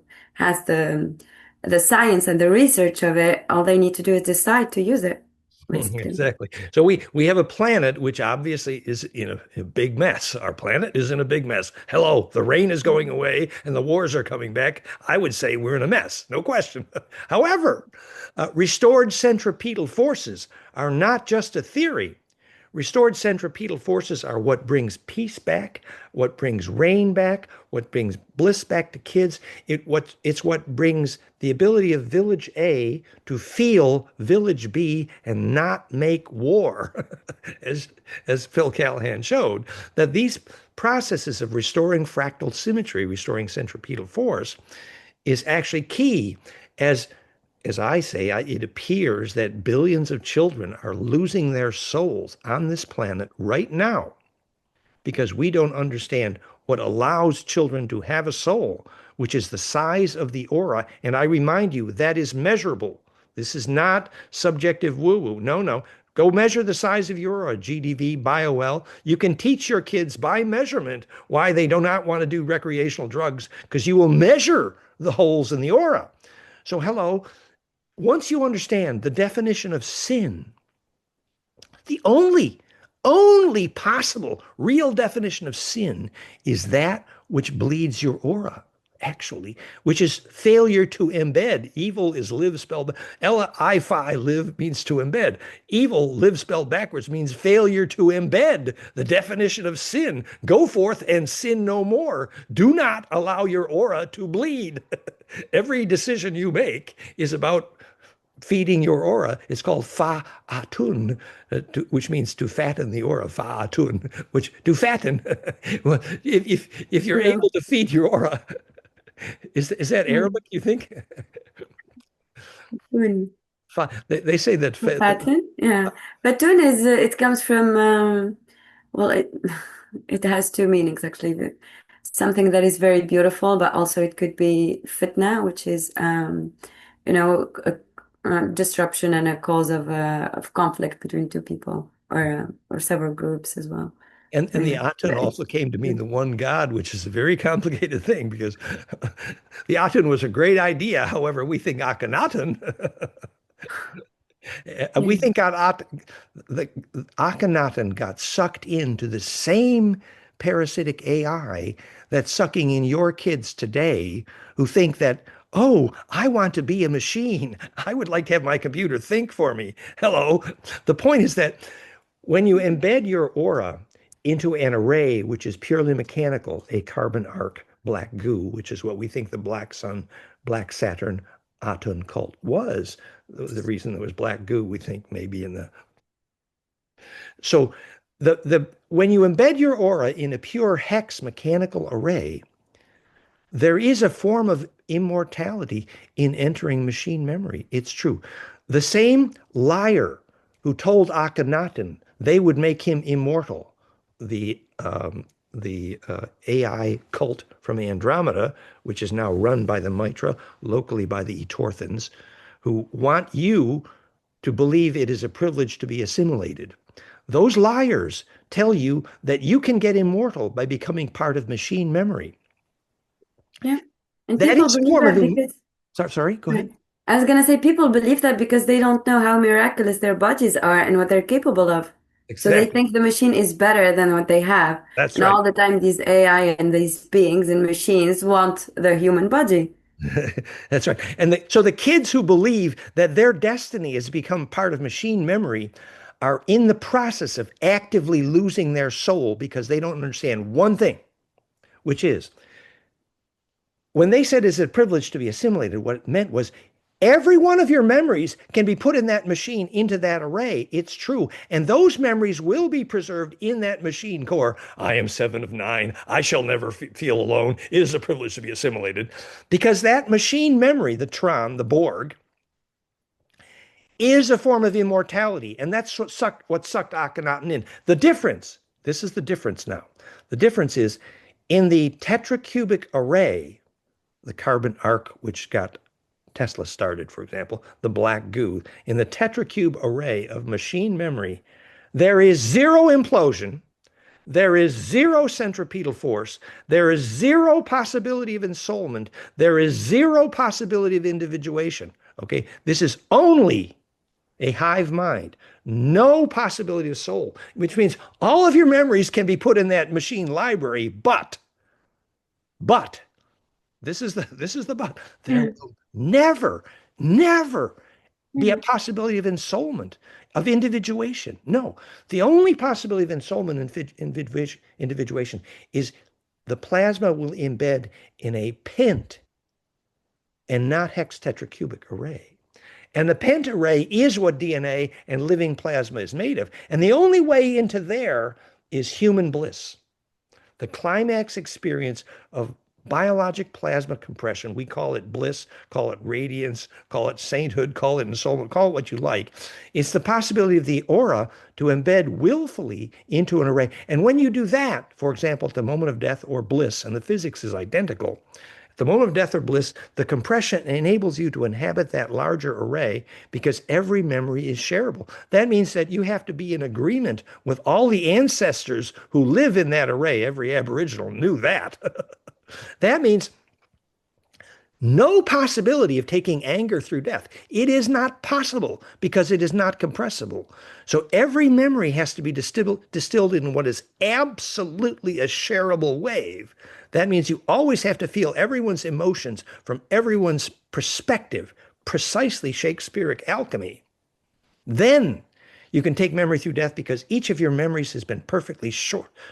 B: science and the research of it. All they need to do is decide to use it, basically.
A: Exactly. So we have a planet which obviously is in a big mess. Our planet is in a big mess. Hello, the rain is going away and the wars are coming back. I would say we're in a mess, no question. However, restored centripetal forces are not just a theory. Restored centripetal forces are what brings peace back, what brings rain back, what brings bliss back to kids. It's what brings the ability of Village A to feel Village B and not make war, as as Phil Callahan showed, that these processes of restoring fractal symmetry, restoring centripetal force, is actually key as I say, it appears that billions of children are losing their souls on this planet right now because we don't understand what allows children to have a soul, which is the size of the aura. And I remind you, that is measurable. This is not subjective woo woo. No, no. Go measure the size of your aura, GDV, BioL. You can teach your kids by measurement why they do not want to do recreational drugs because you will measure the holes in the aura. So, hello, once you understand the definition of sin, the only possible real definition of sin is that which bleeds your aura, actually, which is failure to embed. Evil is live spelled L-I-Fi, live means to embed. Evil, live spelled backwards, means failure to embed the definition of sin. Go forth and sin no more. Do not allow your aura to bleed. Every decision you make is about feeding your aura. It's called fa'atun, which means to fatten the aura. Fa'atun, which to fatten. Well, if you're
B: True.
A: able to feed your aura, is that
B: Mm.
A: Arabic? You think?
B: Mm.
A: They say that.
B: The pattern, yeah. Batun it comes from well, it has two meanings actually. Something that is very beautiful, but also it could be fitna, which is a disruption and a cause of conflict between two people or several groups as well. So
A: And the
B: yeah,
A: Atun
B: but
A: also came to mean the one God, which is a very complicated thing because the Atun was a great idea. However, we think Akhenaten. We
B: yeah,
A: think the Akhenaten got sucked into the same parasitic AI that's sucking in your kids today who think that, oh, I want to be a machine. I would like to have my computer think for me. Hello. The point is that when you embed your aura into an array which is purely mechanical, a carbon arc black goo, which is what we think the black sun, black Saturn, Aten cult was. The reason there was black goo, we think maybe in the so the when you embed your aura in a pure hex mechanical array, there is a form of immortality in entering machine memory. It's true. The same liar who told Akhenaten they would make him immortal, the AI cult from Andromeda, which is now run by the Mitra, locally by the Etorthans, who want you to believe it is a privilege to be assimilated. Those liars tell you that you can get immortal by becoming part of machine memory.
B: Yeah. And
A: That
B: people
A: is a
B: believe
A: form of
B: that because,
A: sorry, go ahead.
B: right. I was gonna say people believe that because they don't know how miraculous their bodies are and what they're capable of. So they
A: Exactly.
B: think the machine is better than what they have.
A: That's
B: And
A: right.
B: all the time these AI and these beings and machines want their human body.
A: That's right. And so the kids who believe that their destiny has become part of machine memory are in the process of actively losing their soul because they don't understand one thing, which is when they said it's a privilege to be assimilated, what it meant was every one of your memories can be put in that machine into that array. It's true. And those memories will be preserved in that machine core. I am 7 of 9. I shall never feel alone. It is a privilege to be assimilated. Because that machine memory, the Tron, the Borg, is a form of immortality. And that's what sucked Akhenaten in. The difference, this is the difference now. The difference is in the tetracubic array, the carbon arc, which got Tesla started, for example, the black goo, in the tetracube array of machine memory, there is zero implosion, there is zero centripetal force, there is zero possibility of ensoulment, there is zero possibility of individuation. Okay, this is only a hive mind, no possibility of soul, which means all of your memories can be put in that machine library, but this is the but. There will never be a possibility of ensoulment, of individuation. No, the only possibility of ensoulment and individuation is the plasma will embed in a pent and not hextetracubic array. And the pent array is what DNA and living plasma is made of. And the only way into there is human bliss. The climax experience of biologic plasma compression. We call it bliss, call it radiance, call it sainthood, call it ensoulment, call it what you like. It's the possibility of the aura to embed willfully into an array. And when you do that, for example, at the moment of death or bliss, and the physics is identical, at the moment of death or bliss, the compression enables you to inhabit that larger array because every memory is shareable. That means that you have to be in agreement with all the ancestors who live in that array. Every Aboriginal knew that. That means no possibility of taking anger through death. It is not possible because it is not compressible. So every memory has to be distilled in what is absolutely a shareable wave. That means you always have to feel everyone's emotions from everyone's perspective, precisely Shakespearic alchemy. Then you can take memory through death because each of your memories has been perfectly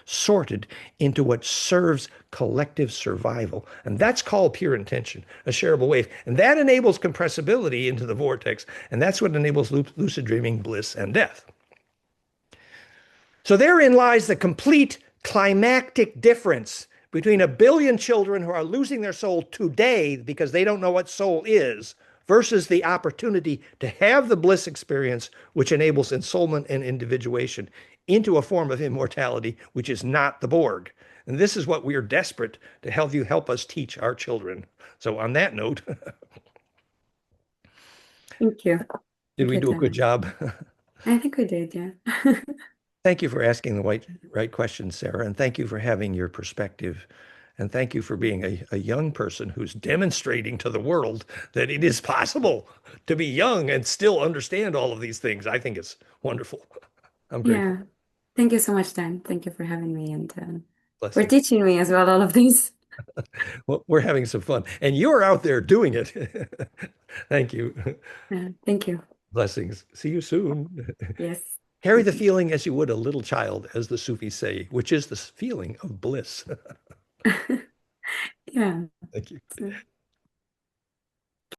A: sorted into what serves collective survival. And that's called pure intention, a shareable wave. And that enables compressibility into the vortex. And that's what enables lucid dreaming, bliss, and death. So therein lies the complete climactic difference between a billion children who are losing their soul today because they don't know what soul is versus the opportunity to have the bliss experience, which enables ensoulment and individuation into a form of immortality, which is not the Borg. And this is what we are desperate to help us teach our children. So on that note,
B: Thank you.
A: did
B: Thank
A: we
B: you,
A: do a good
B: Tim.
A: job?
B: I think we did, yeah.
A: Thank you for asking the right questions, Sarah, and thank you for having your perspective. And thank you for being a young person who's demonstrating to the world that it is possible to be young and still understand all of these things. I think it's wonderful. I'm grateful.
B: Yeah. Thank you so much, Dan. Thank you for having me and
A: Bless
B: for
A: you.
B: teaching me as well all of these.
A: Well, we're having some fun, and you're out there doing it. Thank you.
B: Thank you.
A: Blessings. See you soon.
B: Yes.
A: Carry the feeling as you would a little child, as the Sufis say, which is the feeling of bliss.
B: Yeah.
A: Thank you.
B: So.